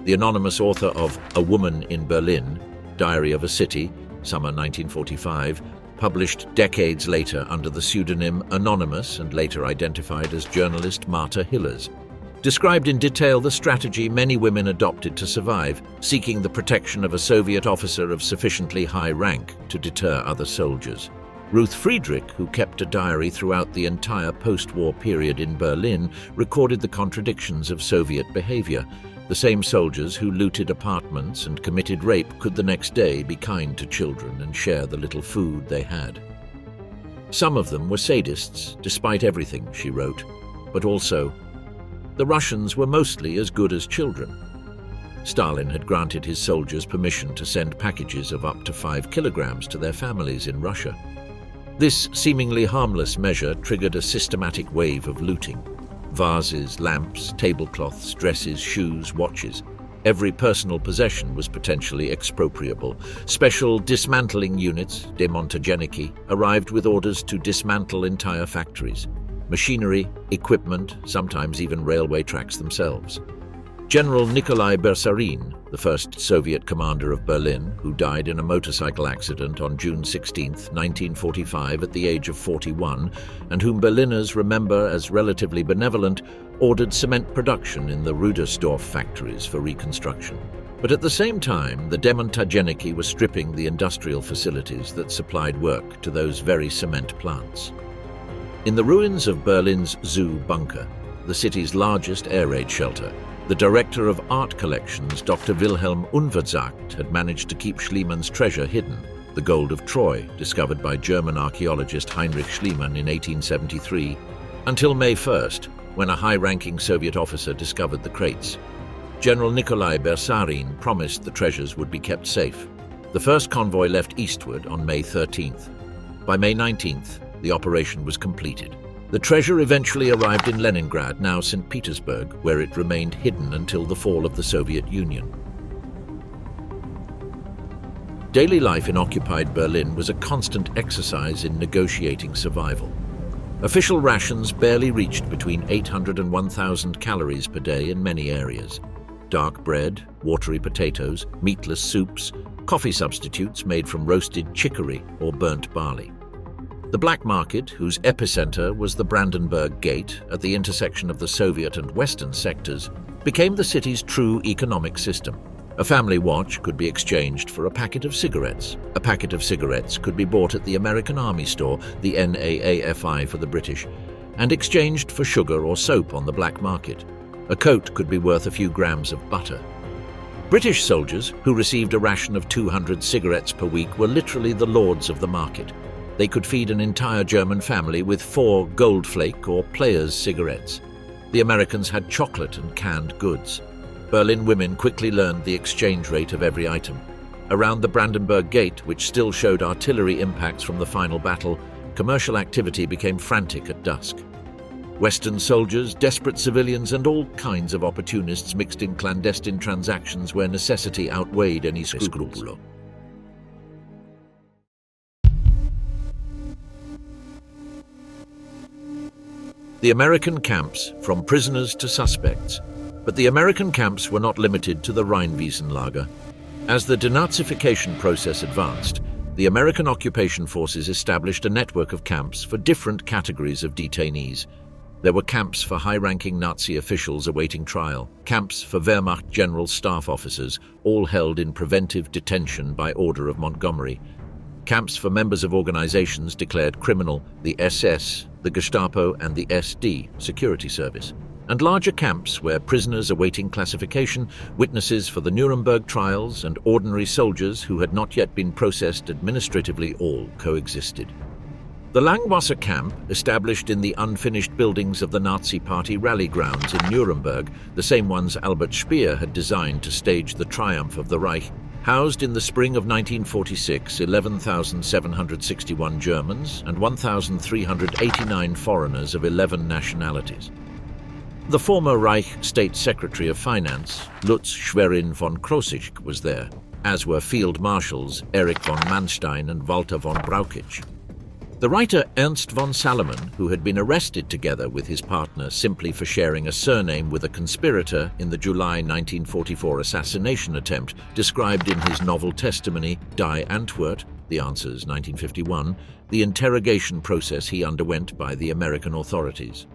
The anonymous author of A Woman in Berlin, Diary of a City, summer 1945, published decades later under the pseudonym Anonymous and later identified as journalist Marta Hillers, described in detail the strategy many women adopted to survive, seeking the protection of a Soviet officer of sufficiently high rank to deter other soldiers. Ruth Friedrich, who kept a diary throughout the entire post-war period in Berlin, recorded the contradictions of Soviet behavior. The same soldiers who looted apartments and committed rape could the next day be kind to children and share the little food they had. Some of them were sadists, despite everything, she wrote, but also, the Russians were mostly as good as children. Stalin had granted his soldiers permission to send packages of up to 5 kilograms to their families in Russia. This seemingly harmless measure triggered a systematic wave of looting. Vases, lamps, tablecloths, dresses, shoes, watches. Every personal possession was potentially expropriable. Special dismantling units, demontageniki, arrived with orders to dismantle entire factories. Machinery, equipment, sometimes even railway tracks themselves. General Nikolai Bersarin, the first Soviet commander of Berlin, who died in a motorcycle accident on June 16, 1945 at the age of 41, and whom Berliners remember as relatively benevolent, ordered cement production in the Rudersdorf factories for reconstruction. But at the same time, the demontageniki were stripping the industrial facilities that supplied work to those very cement plants. In the ruins of Berlin's Zoo bunker, the city's largest air raid shelter, the director of art collections, Dr. Wilhelm Unverzagt, had managed to keep Schliemann's treasure hidden, the gold of Troy, discovered by German archaeologist Heinrich Schliemann in 1873, until May 1st, when a high-ranking Soviet officer discovered the crates. General Nikolai Bersarin promised the treasures would be kept safe. The first convoy left eastward on May 13th. By May 19th, the operation was completed. The treasure eventually arrived in Leningrad, now St. Petersburg, where it remained hidden until the fall of the Soviet Union. Daily life in occupied Berlin was a constant exercise in negotiating survival. Official rations barely reached between 800 and 1,000 calories per day in many areas. Dark bread, watery potatoes, meatless soups, coffee substitutes made from roasted chicory or burnt barley. The black market, whose epicenter was the Brandenburg Gate at the intersection of the Soviet and Western sectors, became the city's true economic system. A family watch could be exchanged for a packet of cigarettes. A packet of cigarettes could be bought at the American Army store, the NAAFI for the British, and exchanged for sugar or soap on the black market. A coat could be worth a few grams of butter. British soldiers, who received a ration of 200 cigarettes per week, were literally the lords of the market. They could feed an entire German family with 4 Goldflake or Players cigarettes. The Americans had chocolate and canned goods. Berlin women quickly learned the exchange rate of every item. Around the Brandenburg Gate, which still showed artillery impacts from the final battle, commercial activity became frantic at dusk. Western soldiers, desperate civilians, and all kinds of opportunists mixed in clandestine transactions where necessity outweighed any scrupulo. The American camps, from prisoners to suspects. But the American camps were not limited to the Rhine lager. As the denazification process advanced, the American occupation forces established a network of camps for different categories of detainees. There were camps for high-ranking Nazi officials awaiting trial, camps for Wehrmacht general staff officers, all held in preventive detention by order of Montgomery, camps for members of organizations declared criminal, the SS, the Gestapo, and the SD, security service, and larger camps where prisoners awaiting classification, witnesses for the Nuremberg trials, and ordinary soldiers who had not yet been processed administratively all coexisted. The Langwasser camp, established in the unfinished buildings of the Nazi Party rally grounds in Nuremberg, the same ones Albert Speer had designed to stage the triumph of the Reich, housed in the spring of 1946 11,761 Germans and 1,389 foreigners of 11 nationalities. The former Reich State Secretary of Finance, Lutz Schwerin von Krosigk, was there, as were Field Marshals Erich von Manstein and Walter von Brauchitsch. The writer Ernst von Salomon, who had been arrested together with his partner simply for sharing a surname with a conspirator in the July 1944 assassination attempt, described in his novel testimony Die Antwoord, The Answers, 1951, the interrogation process he underwent by the American authorities.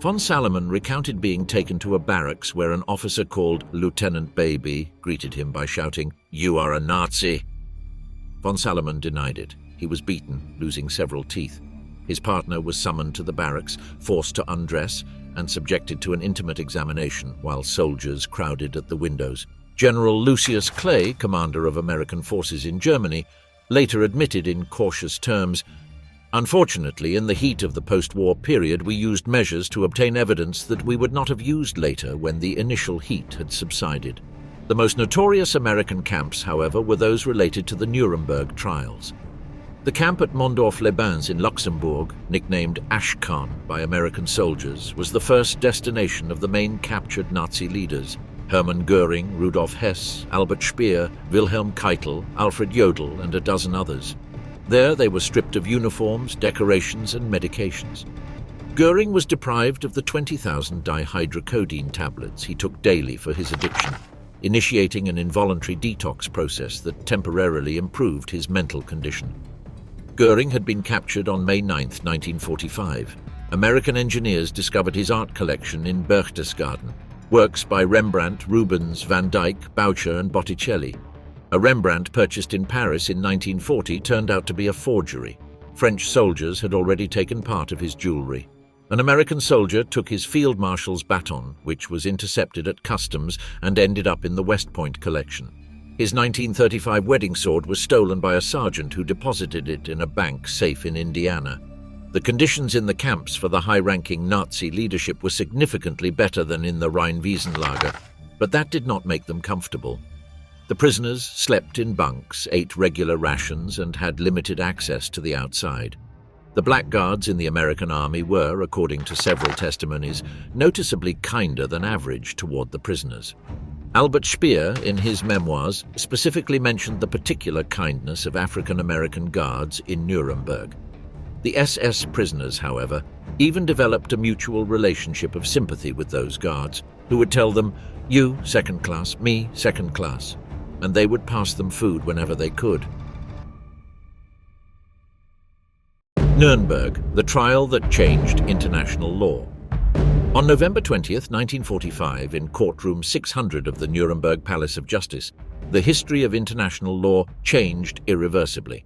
Von Salomon recounted being taken to a barracks where an officer called Lieutenant Baby greeted him by shouting, "You are a Nazi!" Von Salomon denied it. He was beaten, losing several teeth. His partner was summoned to the barracks, forced to undress, and subjected to an intimate examination while soldiers crowded at the windows. General Lucius Clay, commander of American forces in Germany, later admitted in cautious terms, "Unfortunately, in the heat of the post-war period, we used measures to obtain evidence that we would not have used later when the initial heat had subsided." The most notorious American camps, however, were those related to the Nuremberg trials. The camp at Mondorf-les-Bains in Luxembourg, nicknamed Ashcan by American soldiers, was the first destination of the main captured Nazi leaders: Hermann Göring, Rudolf Hess, Albert Speer, Wilhelm Keitel, Alfred Jodl, and a dozen others. There they were stripped of uniforms, decorations, and medications. Göring was deprived of the 20,000 dihydrocodone tablets he took daily for his addiction, initiating an involuntary detox process that temporarily improved his mental condition. Göring had been captured on May 9, 1945. American engineers discovered his art collection in Berchtesgaden, works by Rembrandt, Rubens, Van Dyck, Boucher, and Botticelli. A Rembrandt purchased in Paris in 1940 turned out to be a forgery. French soldiers had already taken part of his jewelry. An American soldier took his field marshal's baton, which was intercepted at customs and ended up in the West Point collection. His 1935 wedding sword was stolen by a sergeant who deposited it in a bank safe in Indiana. The conditions in the camps for the high-ranking Nazi leadership were significantly better than in the Rhine-Wiesenlager, but that did not make them comfortable. The prisoners slept in bunks, ate regular rations, and had limited access to the outside. The blackguards in the American army were, according to several testimonies, noticeably kinder than average toward the prisoners. Albert Speer, in his memoirs, specifically mentioned the particular kindness of African-American guards in Nuremberg. The SS prisoners, however, even developed a mutual relationship of sympathy with those guards, who would tell them, "You, second class, me, second class," and they would pass them food whenever they could. Nuremberg, the trial that changed international law. On November 20, 1945, in courtroom 600 of the Nuremberg Palace of Justice, the history of international law changed irreversibly.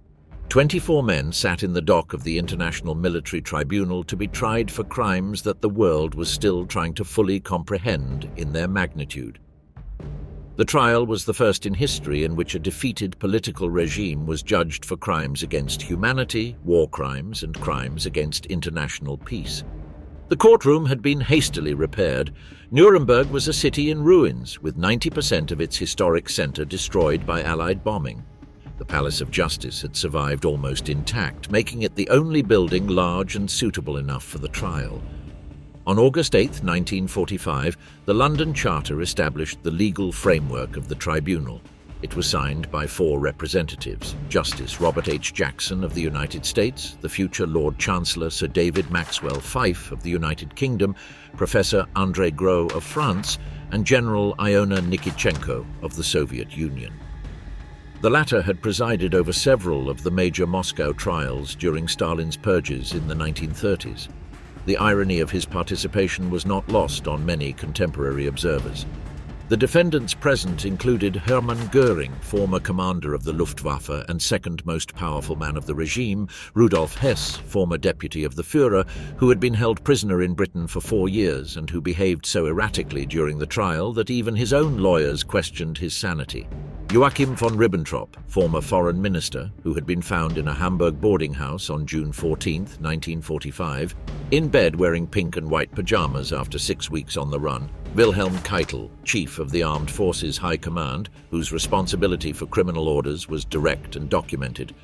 24 men sat in the dock of the International Military Tribunal to be tried for crimes that the world was still trying to fully comprehend in their magnitude. The trial was the first in history in which a defeated political regime was judged for crimes against humanity, war crimes, and crimes against international peace. The courtroom had been hastily repaired. Nuremberg was a city in ruins, with 90% of its historic center destroyed by Allied bombing. The Palace of Justice had survived almost intact, making it the only building large and suitable enough for the trial. On August 8, 1945, the London Charter established the legal framework of the tribunal. It was signed by 4 representatives: Justice Robert H. Jackson of the United States, the future Lord Chancellor Sir David Maxwell Fyfe of the United Kingdom, Professor André Gros of France, and General Iona Nikitchenko of the Soviet Union. The latter had presided over several of the major Moscow trials during Stalin's purges in the 1930s. The irony of his participation was not lost on many contemporary observers. The defendants present included Hermann Göring, former commander of the Luftwaffe and second most powerful man of the regime, Rudolf Hess, former deputy of the Führer, who had been held prisoner in Britain for 4 years and who behaved so erratically during the trial that even his own lawyers questioned his sanity. Joachim von Ribbentrop, former foreign minister, who had been found in a Hamburg boarding house on June 14, 1945, in bed wearing pink and white pajamas after 6 weeks on the run. Wilhelm Keitel, chief of the Armed Forces High Command, whose responsibility for criminal orders was direct and documented.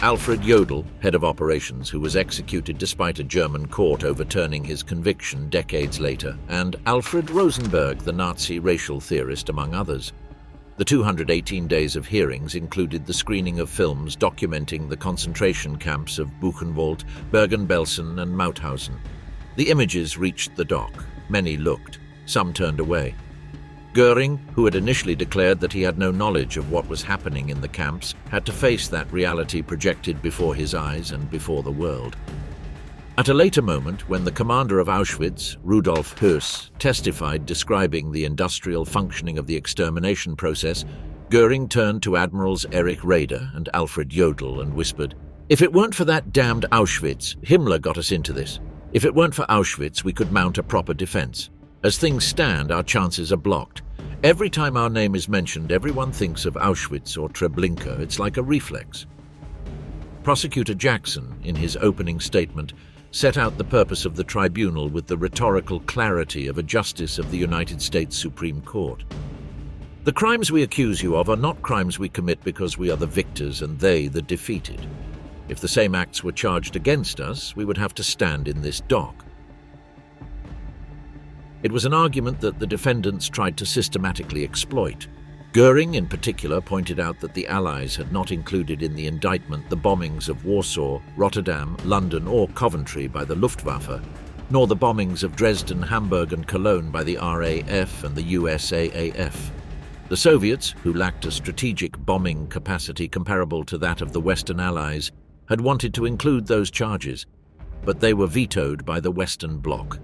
Alfred Jodl, head of operations, who was executed despite a German court overturning his conviction decades later, and Alfred Rosenberg, the Nazi racial theorist, among others. The 218 days of hearings included the screening of films documenting the concentration camps of Buchenwald, Bergen-Belsen and Mauthausen. The images reached the dock. Many looked. Some turned away. Göring, who had initially declared that he had no knowledge of what was happening in the camps, had to face that reality projected before his eyes and before the world. At a later moment, when the commander of Auschwitz, Rudolf Höss, testified describing the industrial functioning of the extermination process, Göring turned to Admirals Erich Raeder and Alfred Jodl and whispered, "If it weren't for that damned Auschwitz, Himmler got us into this. If it weren't for Auschwitz, we could mount a proper defense. As things stand, our chances are blocked. Every time our name is mentioned, everyone thinks of Auschwitz or Treblinka. It's like a reflex." Prosecutor Jackson, in his opening statement, set out the purpose of the tribunal with the rhetorical clarity of a justice of the United States Supreme Court. "The crimes we accuse you of are not crimes we commit because we are the victors and they the defeated. If the same acts were charged against us, we would have to stand in this dock." It was an argument that the defendants tried to systematically exploit. Göring, in particular, pointed out that the Allies had not included in the indictment the bombings of Warsaw, Rotterdam, London or Coventry by the Luftwaffe, nor the bombings of Dresden, Hamburg and Cologne by the RAF and the USAAF. The Soviets, who lacked a strategic bombing capacity comparable to that of the Western Allies, had wanted to include those charges, but they were vetoed by the Western Bloc.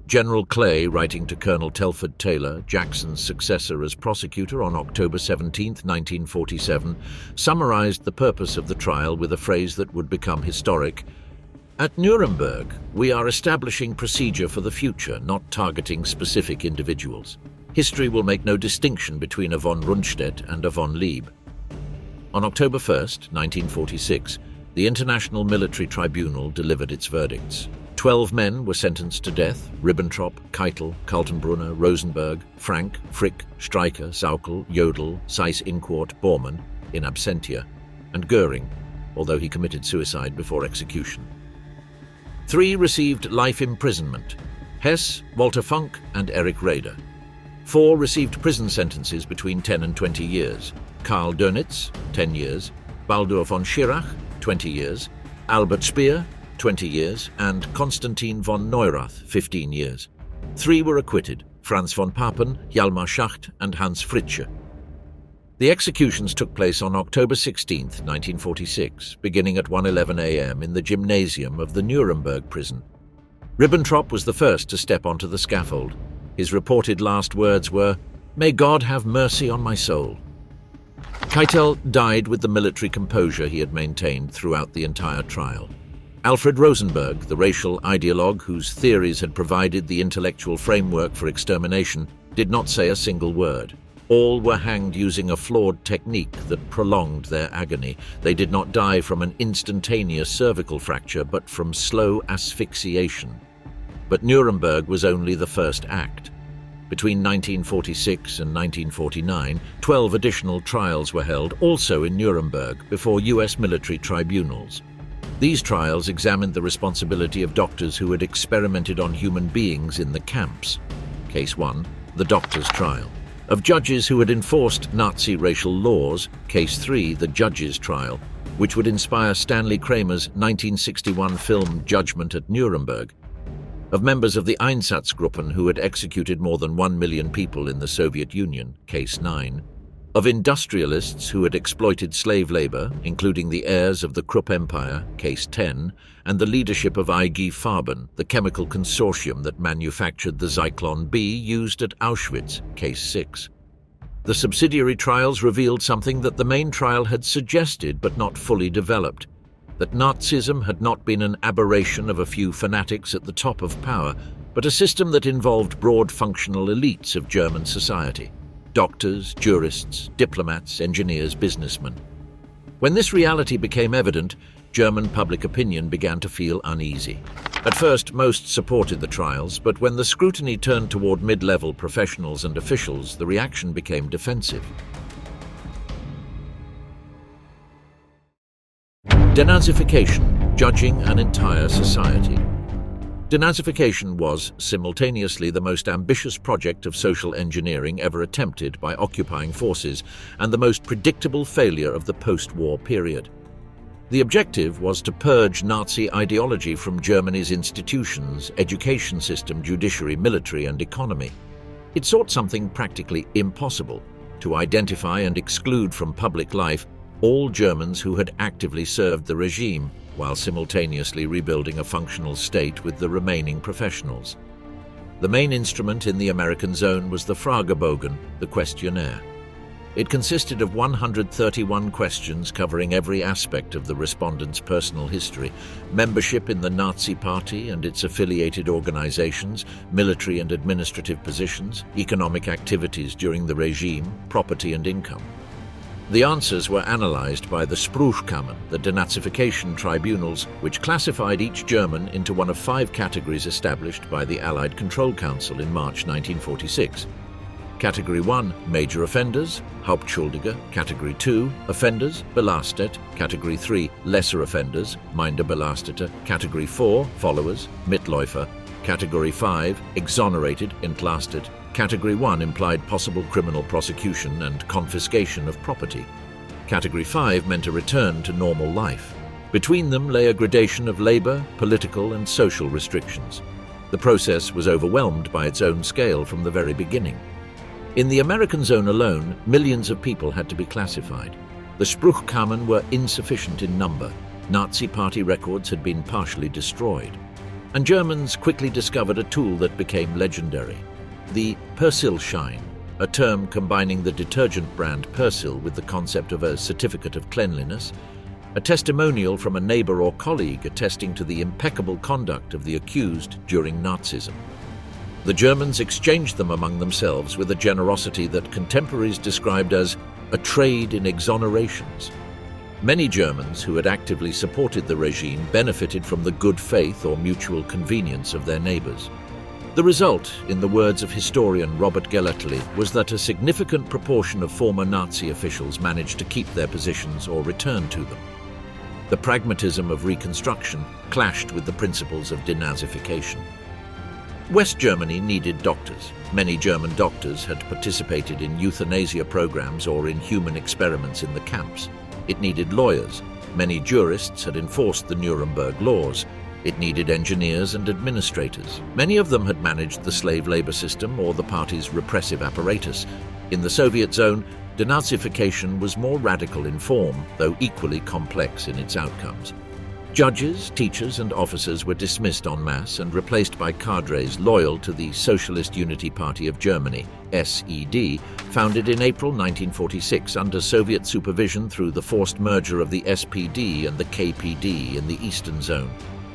General Clay, writing to Colonel Telford Taylor, Jackson's successor as prosecutor on October 17, 1947, summarized the purpose of the trial with a phrase that would become historic. "At Nuremberg, we are establishing procedure for the future, not targeting specific individuals. History will make no distinction between a von Rundstedt and a von Lieb." On October 1, 1946, the International Military Tribunal delivered its verdicts. 12 men were sentenced to death: Ribbentrop, Keitel, Kaltenbrunner, Rosenberg, Frank, Frick, Streicher, Saukel, Jodl, Seyss-Inquart, Bormann, in absentia, and Göring, although he committed suicide before execution. 3 received life imprisonment: Hess, Walter Funk, and Erich Raeder. 4 received prison sentences between 10 and 20 years: Karl Dönitz, 10 years, Baldur von Schirach, 20 years, Albert Speer, 20 years, and Konstantin von Neurath, 15 years. 3 were acquitted: Franz von Papen, Hjalmar Schacht, and Hans Fritzsche. The executions took place on October 16, 1946, beginning at 1:11 a.m. in the gymnasium of the Nuremberg prison. Ribbentrop was the first to step onto the scaffold. His reported last words were, "May God have mercy on my soul." Keitel died with the military composure he had maintained throughout the entire trial. Alfred Rosenberg, the racial ideologue whose theories had provided the intellectual framework for extermination, did not say a single word. All were hanged using a flawed technique that prolonged their agony. They did not die from an instantaneous cervical fracture, but from slow asphyxiation. But Nuremberg was only the first act. Between 1946 and 1949, 12 additional trials were held, also in Nuremberg, before US military tribunals. These trials examined the responsibility of doctors who had experimented on human beings in the camps. Case 1, the doctor's trial. Of judges who had enforced Nazi racial laws. Case 3, the judge's trial, which would inspire Stanley Kramer's 1961 film Judgment at Nuremberg. Of members of the Einsatzgruppen who had executed more than 1 million people in the Soviet Union. Case 9. Of industrialists who had exploited slave labor, including the heirs of the Krupp Empire. Case 10. And the leadership of IG Farben, the chemical consortium that manufactured the Zyklon B used at Auschwitz. Case 6. The subsidiary trials revealed something that the main trial had suggested but not fully developed: that Nazism had not been an aberration of a few fanatics at the top of power, but a system that involved broad functional elites of German society: doctors, jurists, diplomats, engineers, businessmen. When this reality became evident, German public opinion began to feel uneasy. At first, most supported the trials, but when the scrutiny turned toward mid-level professionals and officials, the reaction became defensive. Denazification, judging an entire society. Denazification was, simultaneously, the most ambitious project of social engineering ever attempted by occupying forces and the most predictable failure of the post-war period. The objective was to purge Nazi ideology from Germany's institutions, education system, judiciary, military, and economy. It sought something practically impossible: to identify and exclude from public life all Germans who had actively served the regime, while simultaneously rebuilding a functional state with the remaining professionals. The main instrument in the American zone was the Fragebogen, the questionnaire. It consisted of 131 questions covering every aspect of the respondent's personal history: membership in the Nazi Party and its affiliated organizations, military and administrative positions, economic activities during the regime, property and income. The answers were analyzed by the Spruchkammern, the denazification tribunals, which classified each German into one of 5 categories established by the Allied Control Council in March 1946. Category 1, major offenders, Hauptschuldige. Category 2, offenders, Belastet. Category 3, lesser offenders, Minder Belastete. Category 4, followers, Mitläufer. Category 5, exonerated, Entlastet. Category 1 implied possible criminal prosecution and confiscation of property. Category 5 meant a return to normal life. Between them lay a gradation of labor, political and social restrictions. The process was overwhelmed by its own scale from the very beginning. In the American zone alone, millions of people had to be classified. The Spruchkammern were insufficient in number. Nazi party records had been partially destroyed. And Germans quickly discovered a tool that became legendary: the Persilschein, a term combining the detergent brand Persil with the concept of a certificate of cleanliness, a testimonial from a neighbor or colleague attesting to the impeccable conduct of the accused during Nazism. The Germans exchanged them among themselves with a generosity that contemporaries described as a trade in exonerations. Many Germans who had actively supported the regime benefited from the good faith or mutual convenience of their neighbors. The result, in the words of historian Robert Gellatly, was that a significant proportion of former Nazi officials managed to keep their positions or return to them. The pragmatism of reconstruction clashed with the principles of denazification. West Germany needed doctors. Many German doctors had participated in euthanasia programs or in human experiments in the camps. It needed lawyers. Many jurists had enforced the Nuremberg laws. It needed engineers and administrators. Many of them had managed the slave labor system or the party's repressive apparatus. In the Soviet zone, denazification was more radical in form, though equally complex in its outcomes. Judges, teachers and officers were dismissed en masse and replaced by cadres loyal to the Socialist Unity Party of Germany, SED, founded in April 1946 under Soviet supervision through the forced merger of the SPD and the KPD in the Eastern Zone.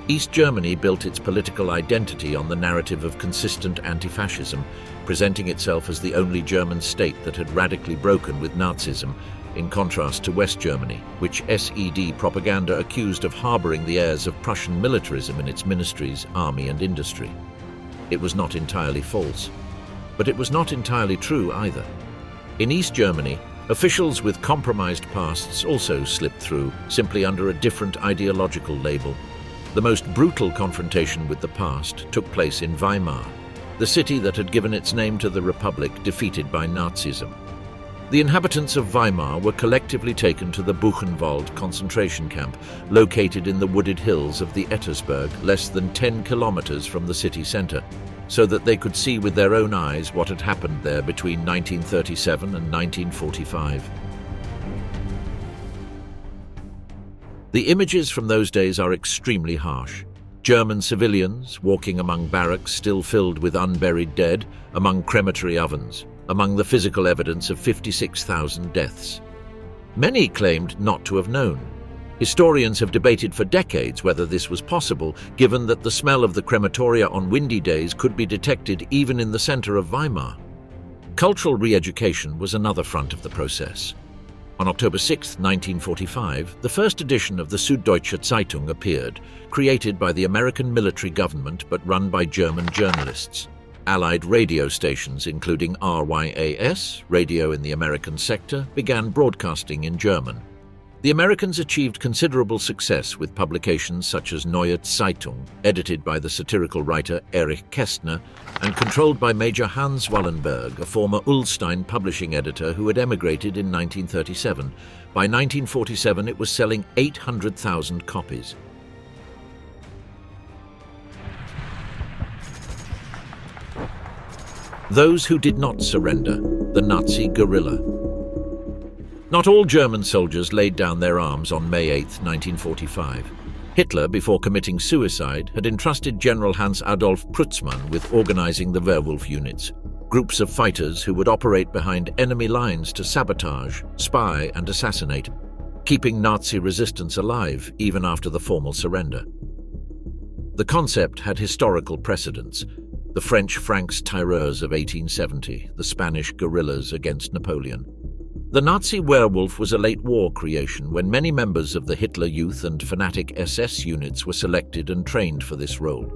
East Germany built its political identity on the narrative of consistent anti-fascism, presenting itself as the only German state that had radically broken with Nazism, in contrast to West Germany, which SED propaganda accused of harboring the heirs of Prussian militarism in its ministries, army and industry. It was not entirely false, but it was not entirely true either. In East Germany, officials with compromised pasts also slipped through, simply under a different ideological label. The most brutal confrontation with the past took place in Weimar, the city that had given its name to the Republic defeated by Nazism. The inhabitants of Weimar were collectively taken to the Buchenwald concentration camp, located in the wooded hills of the Ettersberg, less than 10 kilometers from the city center, so that they could see with their own eyes what had happened there between 1937 and 1945. The images from those days are extremely harsh. German civilians walking among barracks still filled with unburied dead, among crematory ovens, among the physical evidence of 56,000 deaths. Many claimed not to have known. Historians have debated for decades whether this was possible, given that the smell of the crematoria on windy days could be detected even in the center of Weimar. Cultural re-education was another front of the process. On October 6, 1945, the first edition of the Süddeutsche Zeitung appeared, created by the American military government but run by German journalists. Allied radio stations, including RYAS, radio in the American sector, began broadcasting in German. The Americans achieved considerable success with publications such as Neue Zeitung, edited by the satirical writer Erich Kästner, and controlled by Major Hans Wallenberg, a former Ullstein publishing editor who had emigrated in 1937. By 1947, it was selling 800,000 copies. Those who did not surrender, the Nazi guerilla. Not all German soldiers laid down their arms on May 8, 1945. Hitler, before committing suicide, had entrusted General Hans Adolf Prützmann with organizing the Werwolf units, groups of fighters who would operate behind enemy lines to sabotage, spy and assassinate, keeping Nazi resistance alive even after the formal surrender. The concept had historical precedents. The French francs-tireurs of 1870, the Spanish guerrillas against Napoleon. The Nazi werewolf was a late war creation when many members of the Hitler Youth and fanatic SS units were selected and trained for this role.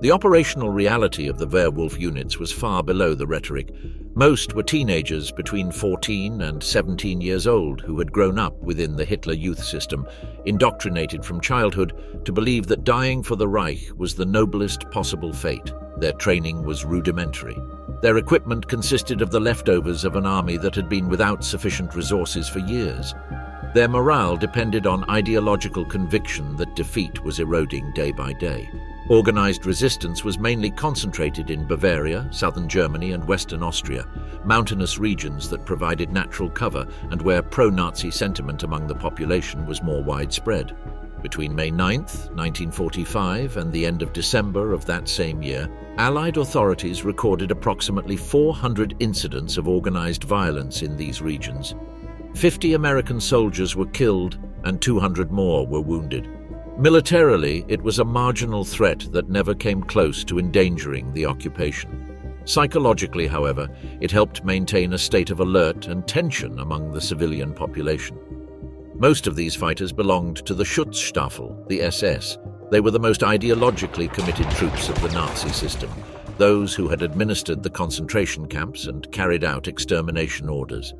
The operational reality of the werewolf units was far below the rhetoric. Most were teenagers between 14 and 17 years old who had grown up within the Hitler Youth system, indoctrinated from childhood to believe that dying for the Reich was the noblest possible fate. Their training was rudimentary. Their equipment consisted of the leftovers of an army that had been without sufficient resources for years. Their morale depended on ideological conviction that defeat was eroding day by day. Organized resistance was mainly concentrated in Bavaria, southern Germany and western Austria, mountainous regions that provided natural cover and where pro-Nazi sentiment among the population was more widespread. Between May 9, 1945 and the end of December of that same year, Allied authorities recorded approximately 400 incidents of organized violence in these regions. 50 American soldiers were killed and 200 more were wounded. Militarily, it was a marginal threat that never came close to endangering the occupation. Psychologically, however, it helped maintain a state of alert and tension among the civilian population. Most of these fighters belonged to the Schutzstaffel, the SS. They were the most ideologically committed troops of the Nazi system, those who had administered the concentration camps and carried out extermination orders.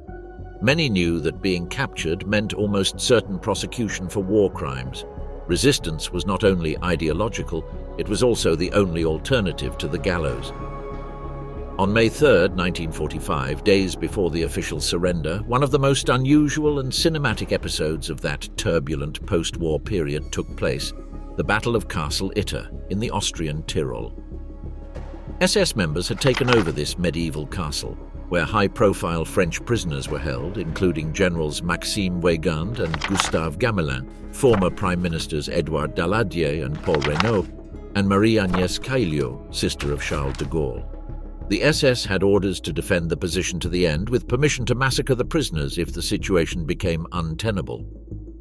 Many knew that being captured meant almost certain prosecution for war crimes. Resistance was not only ideological, it was also the only alternative to the gallows. On May 3, 1945, days before the official surrender, one of the most unusual and cinematic episodes of that turbulent post-war period took place, the Battle of Castle Itter in the Austrian Tyrol. SS members had taken over this medieval castle. where high-profile French prisoners were held, including Generals Maxime Weygand and Gustave Gamelin, former Prime Ministers Édouard Daladier and Paul Reynaud, and Marie-Agnès Caillot, sister of Charles de Gaulle. The SS had orders to defend the position to the end, with permission to massacre the prisoners if the situation became untenable.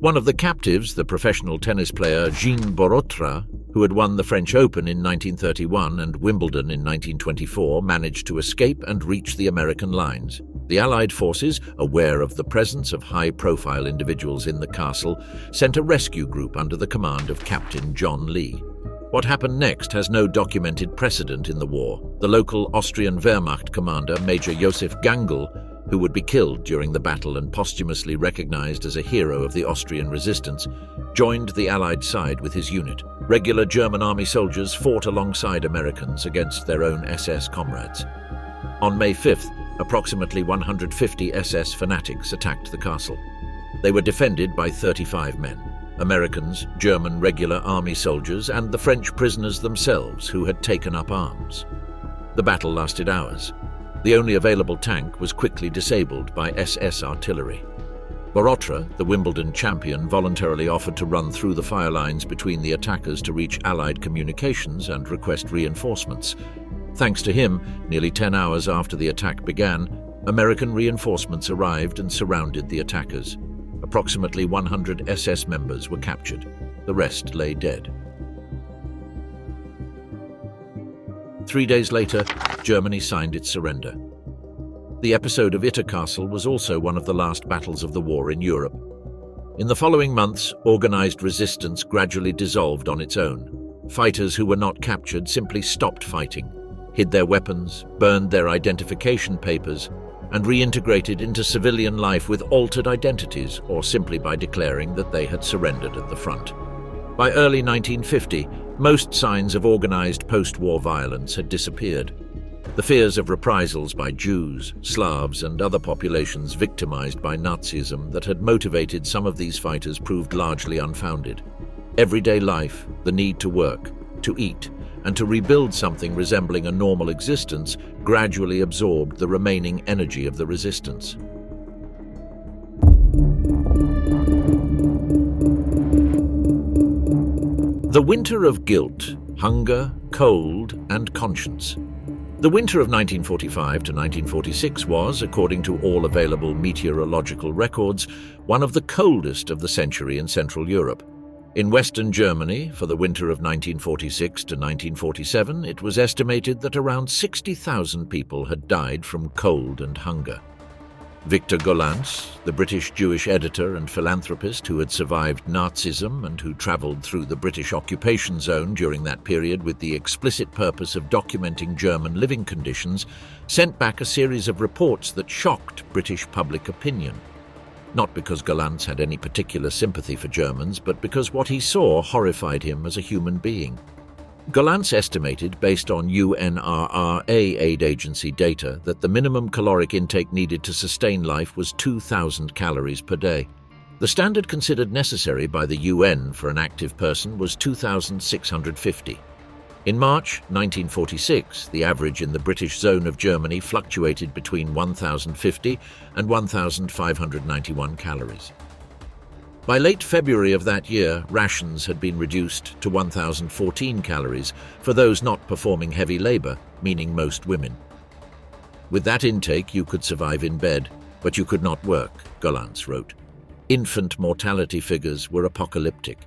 One of the captives, the professional tennis player Jean Borotra, who had won the French Open in 1931 and Wimbledon in 1924, managed to escape and reach the American lines. The Allied forces, aware of the presence of high-profile individuals in the castle, sent a rescue group under the command of Captain John Lee. What happened next has no documented precedent in the war. The local Austrian Wehrmacht commander, Major Josef Gangl, who would be killed during the battle and posthumously recognized as a hero of the Austrian resistance, joined the Allied side with his unit. Regular German army soldiers fought alongside Americans against their own SS comrades. On May 5th, approximately 150 SS fanatics attacked the castle. They were defended by 35 men. Americans, German regular army soldiers, and the French prisoners themselves who had taken up arms. The battle lasted hours. The only available tank was quickly disabled by SS artillery. Borotra, the Wimbledon champion, voluntarily offered to run through the fire lines between the attackers to reach Allied communications and request reinforcements. Thanks to him, nearly 10 hours after the attack began, American reinforcements arrived and surrounded the attackers. Approximately 100 SS members were captured. The rest lay dead. 3 days later, Germany signed its surrender. The episode of Itter Castle was also one of the last battles of the war in Europe. In the following months, organized resistance gradually dissolved on its own. Fighters who were not captured simply stopped fighting, hid their weapons, burned their identification papers, and reintegrated into civilian life with altered identities or simply by declaring that they had surrendered at the front. By early 1950, most signs of organized post-war violence had disappeared. The fears of reprisals by Jews, Slavs, and other populations victimized by Nazism that had motivated some of these fighters proved largely unfounded. Everyday life, the need to work, to eat, and to rebuild something resembling a normal existence gradually absorbed the remaining energy of the resistance. The winter of guilt, hunger, cold, and conscience. The winter of 1945 to 1946 was, according to all available meteorological records, one of the coldest of the century in Central Europe. In Western Germany, for the winter of 1946 to 1947, it was estimated that around 60,000 people had died from cold and hunger. Victor Gollancz, the British Jewish editor and philanthropist who had survived Nazism and who travelled through the British occupation zone during that period with the explicit purpose of documenting German living conditions, sent back a series of reports that shocked British public opinion. Not because Gollancz had any particular sympathy for Germans, but because what he saw horrified him as a human being. Gollancz estimated, based on UNRRA aid agency data, that the minimum caloric intake needed to sustain life was 2,000 calories per day. The standard considered necessary by the UN for an active person was 2,650. In March 1946, the average in the British zone of Germany fluctuated between 1,050 and 1,591 calories. By late February of that year, rations had been reduced to 1,014 calories for those not performing heavy labor, meaning most women. With that intake, you could survive in bed, but you could not work, Gollancz wrote. Infant mortality figures were apocalyptic.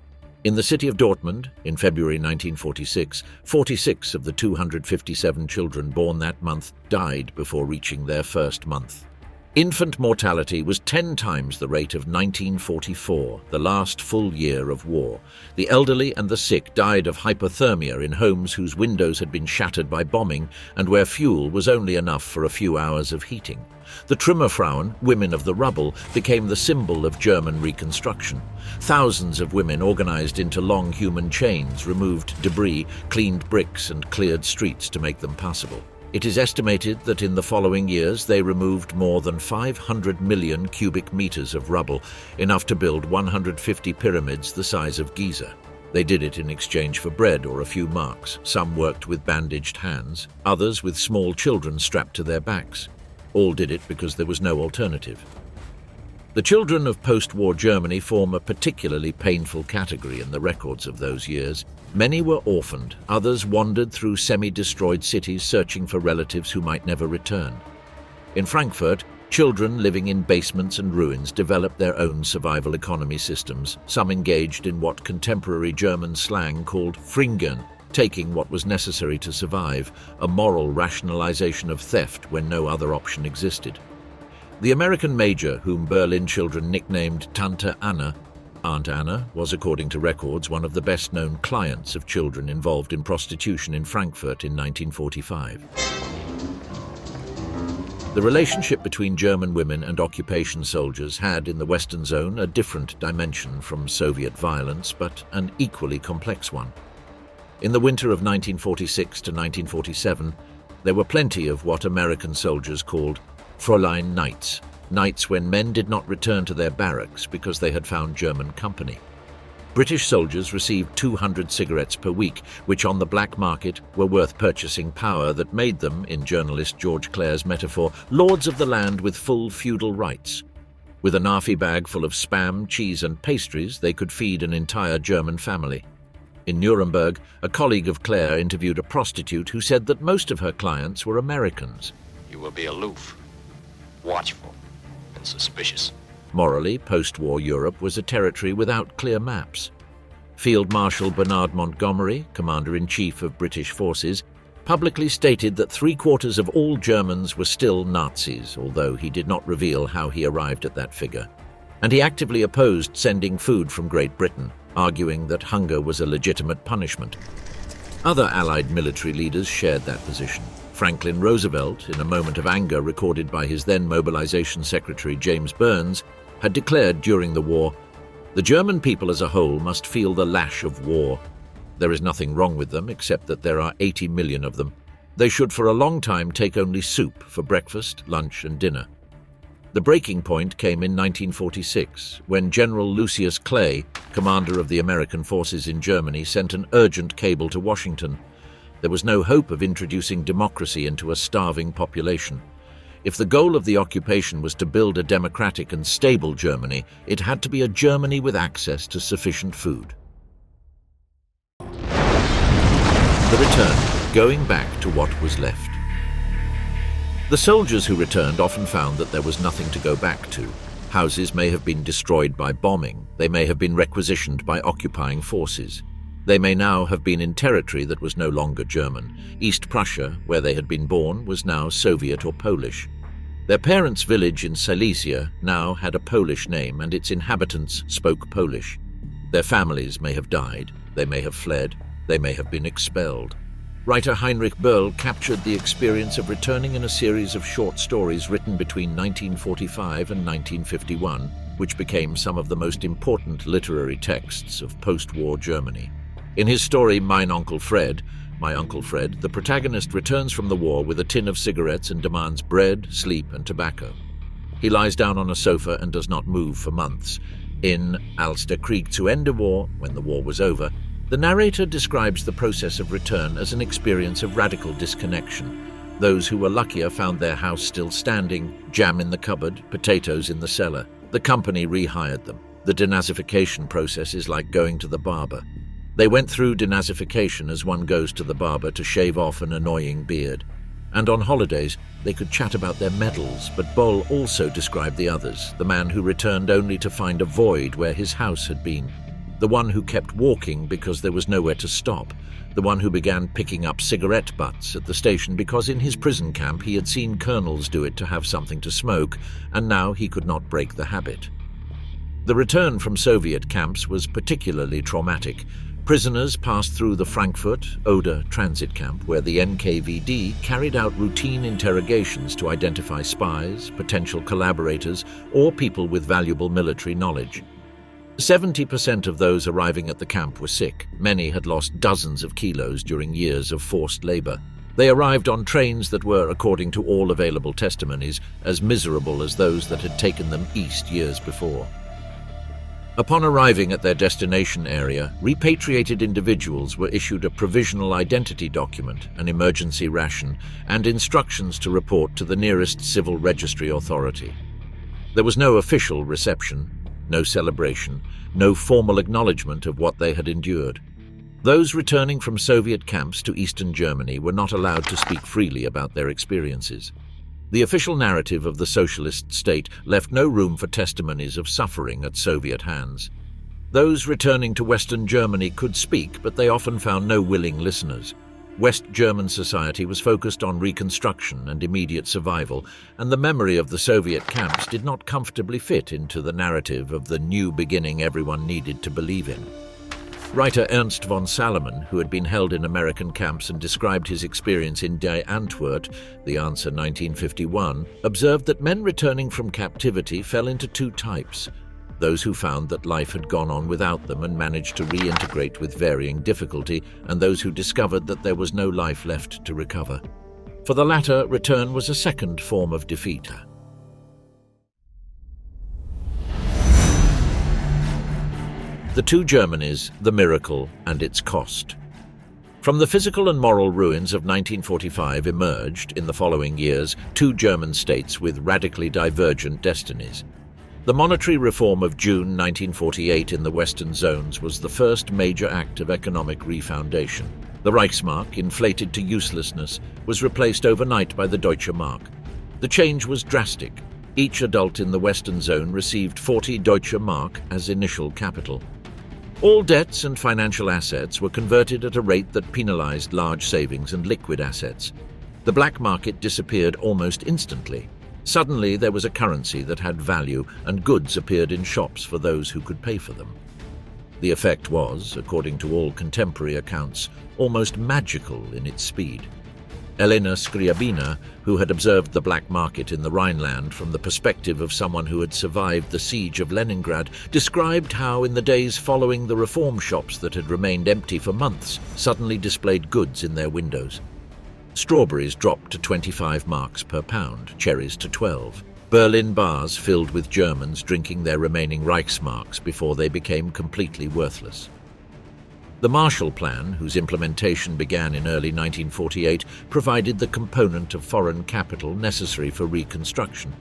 In the city of Dortmund, in February 1946, 46 of the 257 children born that month died before reaching their first month. Infant mortality was 10 times the rate of 1944, the last full year of war. The elderly and the sick died of hypothermia in homes whose windows had been shattered by bombing and where fuel was only enough for a few hours of heating. The Trümmerfrauen, women of the rubble, became the symbol of German reconstruction. Thousands of women organized into long human chains, removed debris, cleaned bricks, and cleared streets to make them passable. It is estimated that in the following years they removed more than 500 million cubic meters of rubble, enough to build 150 pyramids the size of Giza. They did it in exchange for bread or a few marks. Some worked with bandaged hands, others with small children strapped to their backs. All did it because there was no alternative. The children of post-war Germany form a particularly painful category in the records of those years. Many were orphaned, others wandered through semi-destroyed cities searching for relatives who might never return. In Frankfurt, children living in basements and ruins developed their own survival economy systems, some engaged in what contemporary German slang called fringern, taking what was necessary to survive, a moral rationalization of theft when no other option existed. The American major, whom Berlin children nicknamed Tante Anna, Aunt Anna, was, according to records, one of the best-known clients of children involved in prostitution in Frankfurt in 1945. The relationship between German women and occupation soldiers had, in the Western Zone, a different dimension from Soviet violence, but an equally complex one. In the winter of 1946 to 1947, there were plenty of what American soldiers called Fräulein nights, nights when men did not return to their barracks because they had found German company. British soldiers received 200 cigarettes per week, which on the black market were worth purchasing power that made them, in journalist George Clare's metaphor, lords of the land with full feudal rights. With a naffy bag full of spam, cheese and pastries, they could feed an entire German family. In Nuremberg, a colleague of Clare interviewed a prostitute who said that most of her clients were Americans. You will be aloof, watchful, and suspicious. Morally, post-war Europe was a territory without clear maps. Field Marshal Bernard Montgomery, Commander-in-Chief of British forces, publicly stated that 3/4 of all Germans were still Nazis, although he did not reveal how he arrived at that figure. And he actively opposed sending food from Great Britain, arguing that hunger was a legitimate punishment. Other Allied military leaders shared that position. Franklin Roosevelt, in a moment of anger recorded by his then Mobilization Secretary James Burns, had declared during the war, "The German people as a whole must feel the lash of war. There is nothing wrong with them except that there are 80 million of them. They should for a long time take only soup for breakfast, lunch and dinner." The breaking point came in 1946, when General Lucius Clay, commander of the American forces in Germany, sent an urgent cable to Washington. There was no hope of introducing democracy into a starving population. If the goal of the occupation was to build a democratic and stable Germany, it had to be a Germany with access to sufficient food. The return, going back to what was left. The soldiers who returned often found that there was nothing to go back to. Houses may have been destroyed by bombing. They may have been requisitioned by occupying forces. They may now have been in territory that was no longer German. East Prussia, where they had been born, was now Soviet or Polish. Their parents' village in Silesia now had a Polish name, and its inhabitants spoke Polish. Their families may have died, they may have fled, they may have been expelled. Writer Heinrich Böll captured the experience of returning in a series of short stories written between 1945 and 1951, which became some of the most important literary texts of post-war Germany. In his story My Uncle Fred, the protagonist returns from the war with a tin of cigarettes and demands bread, sleep and tobacco. He lies down on a sofa and does not move for months. In Als der Krieg zu Ende war, when the war was over, the narrator describes the process of return as an experience of radical disconnection. Those who were luckier found their house still standing, jam in the cupboard, potatoes in the cellar. The company rehired them. The denazification process is like going to the barber. They went through denazification as one goes to the barber to shave off an annoying beard. And on holidays, they could chat about their medals, but Böll also described the others, the man who returned only to find a void where his house had been. The one who kept walking because there was nowhere to stop. The one who began picking up cigarette butts at the station because in his prison camp he had seen colonels do it to have something to smoke, and now he could not break the habit. The return from Soviet camps was particularly traumatic. Prisoners passed through the Frankfurt Oder transit camp, where the NKVD carried out routine interrogations to identify spies, potential collaborators, or people with valuable military knowledge. 70% of those arriving at the camp were sick. Many had lost dozens of kilos during years of forced labor. They arrived on trains that were, according to all available testimonies, as miserable as those that had taken them east years before. Upon arriving at their destination area, repatriated individuals were issued a provisional identity document, an emergency ration, and instructions to report to the nearest civil registry authority. There was no official reception, no celebration, no formal acknowledgement of what they had endured. Those returning from Soviet camps to Eastern Germany were not allowed to speak freely about their experiences. The official narrative of the socialist state left no room for testimonies of suffering at Soviet hands. Those returning to Western Germany could speak, but they often found no willing listeners. West German society was focused on reconstruction and immediate survival, and the memory of the Soviet camps did not comfortably fit into the narrative of the new beginning everyone needed to believe in. Writer Ernst von Salomon, who had been held in American camps and described his experience in Die Antwoord, The Answer 1951, observed that men returning from captivity fell into two types: those who found that life had gone on without them and managed to reintegrate with varying difficulty, and those who discovered that there was no life left to recover. For the latter, return was a second form of defeat. The Two Germanys, the Miracle and its Cost. From the physical and moral ruins of 1945 emerged, in the following years, two German states with radically divergent destinies. The monetary reform of June 1948 in the Western zones was the first major act of economic refoundation. The Reichsmark, inflated to uselessness, was replaced overnight by the Deutsche Mark. The change was drastic. Each adult in the Western zone received 40 Deutsche Mark as initial capital. All debts and financial assets were converted at a rate that penalized large savings and liquid assets. The black market disappeared almost instantly. Suddenly there was a currency that had value, and goods appeared in shops for those who could pay for them. The effect was, according to all contemporary accounts, almost magical in its speed. Elena Scriabina, who had observed the black market in the Rhineland from the perspective of someone who had survived the siege of Leningrad, described how in the days following the reform shops that had remained empty for months suddenly displayed goods in their windows. Strawberries dropped to 25 marks per pound, cherries to 12. Berlin bars filled with Germans drinking their remaining Reichsmarks before they became completely worthless. The Marshall Plan, whose implementation began in early 1948, provided the component of foreign capital necessary for reconstruction.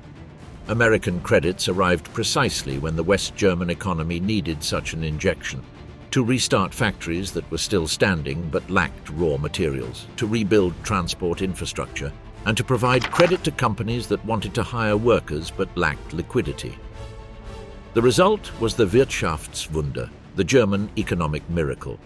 American credits arrived precisely when the West German economy needed such an injection: to restart factories that were still standing but lacked raw materials, to rebuild transport infrastructure, and to provide credit to companies that wanted to hire workers but lacked liquidity. The result was the Wirtschaftswunder, the German economic miracle.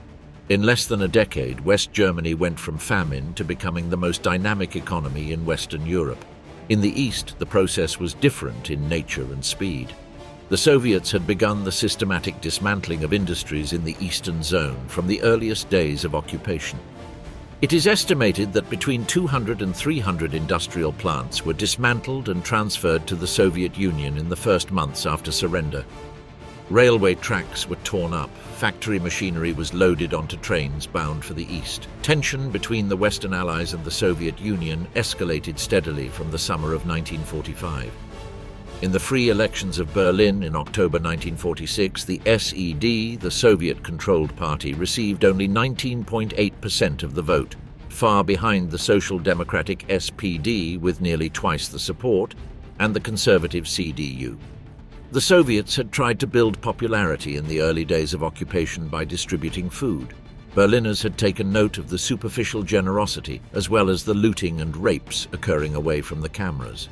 In less than a decade, West Germany went from famine to becoming the most dynamic economy in Western Europe. In the East, the process was different in nature and speed. The Soviets had begun the systematic dismantling of industries in the Eastern Zone from the earliest days of occupation. It is estimated that between 200 and 300 industrial plants were dismantled and transferred to the Soviet Union in the first months after surrender. Railway tracks were torn up, factory machinery was loaded onto trains bound for the east. Tension between the Western Allies and the Soviet Union escalated steadily from the summer of 1945. In the free elections of Berlin in October 1946, the SED, the Soviet-controlled party, received only 19.8% of the vote, far behind the Social Democratic SPD with nearly twice the support, and the conservative CDU. The Soviets had tried to build popularity in the early days of occupation by distributing food. Berliners had taken note of the superficial generosity as well as the looting and rapes occurring away from the cameras.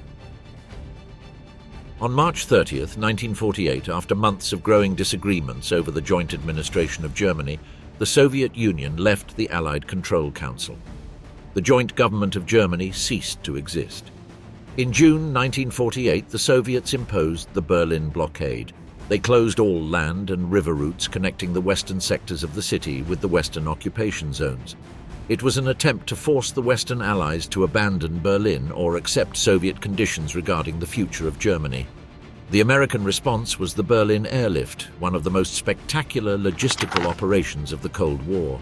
On March 30th, 1948, after months of growing disagreements over the joint administration of Germany, the Soviet Union left the Allied Control Council. The joint government of Germany ceased to exist. In June 1948, the Soviets imposed the Berlin blockade. They closed all land and river routes connecting the western sectors of the city with the western occupation zones. It was an attempt to force the Western Allies to abandon Berlin or accept Soviet conditions regarding the future of Germany. The American response was the Berlin airlift, one of the most spectacular logistical operations of the Cold War.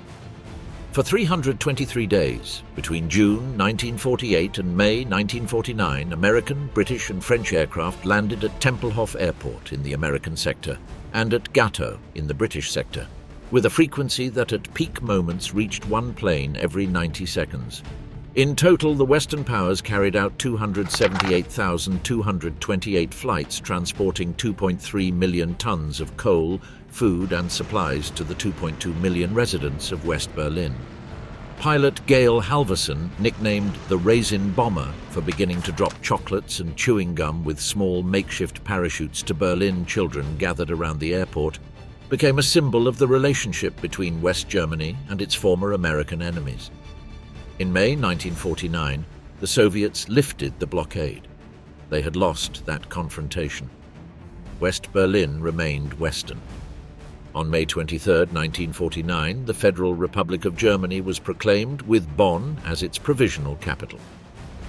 For 323 days, between June 1948 and May 1949, American, British and French aircraft landed at Tempelhof Airport in the American sector and at Gatow in the British sector, with a frequency that at peak moments reached one plane every 90 seconds. In total, the Western powers carried out 278,228 flights transporting 2.3 million tons of coal, food and supplies to the 2.2 million residents of West Berlin. Pilot Gail Halvorsen, nicknamed the Raisin Bomber for beginning to drop chocolates and chewing gum with small makeshift parachutes to Berlin children gathered around the airport, became a symbol of the relationship between West Germany and its former American enemies. In May 1949, the Soviets lifted the blockade. They had lost that confrontation. West Berlin remained Western. On May 23, 1949, the Federal Republic of Germany was proclaimed with Bonn as its provisional capital.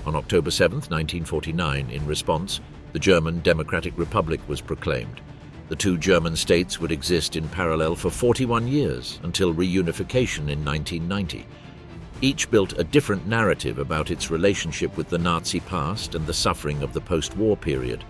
On October 7, 1949, in response, the German Democratic Republic was proclaimed. The two German states would exist in parallel for 41 years until reunification in 1990. Each built a different narrative about its relationship with the Nazi past and the suffering of the post-war period.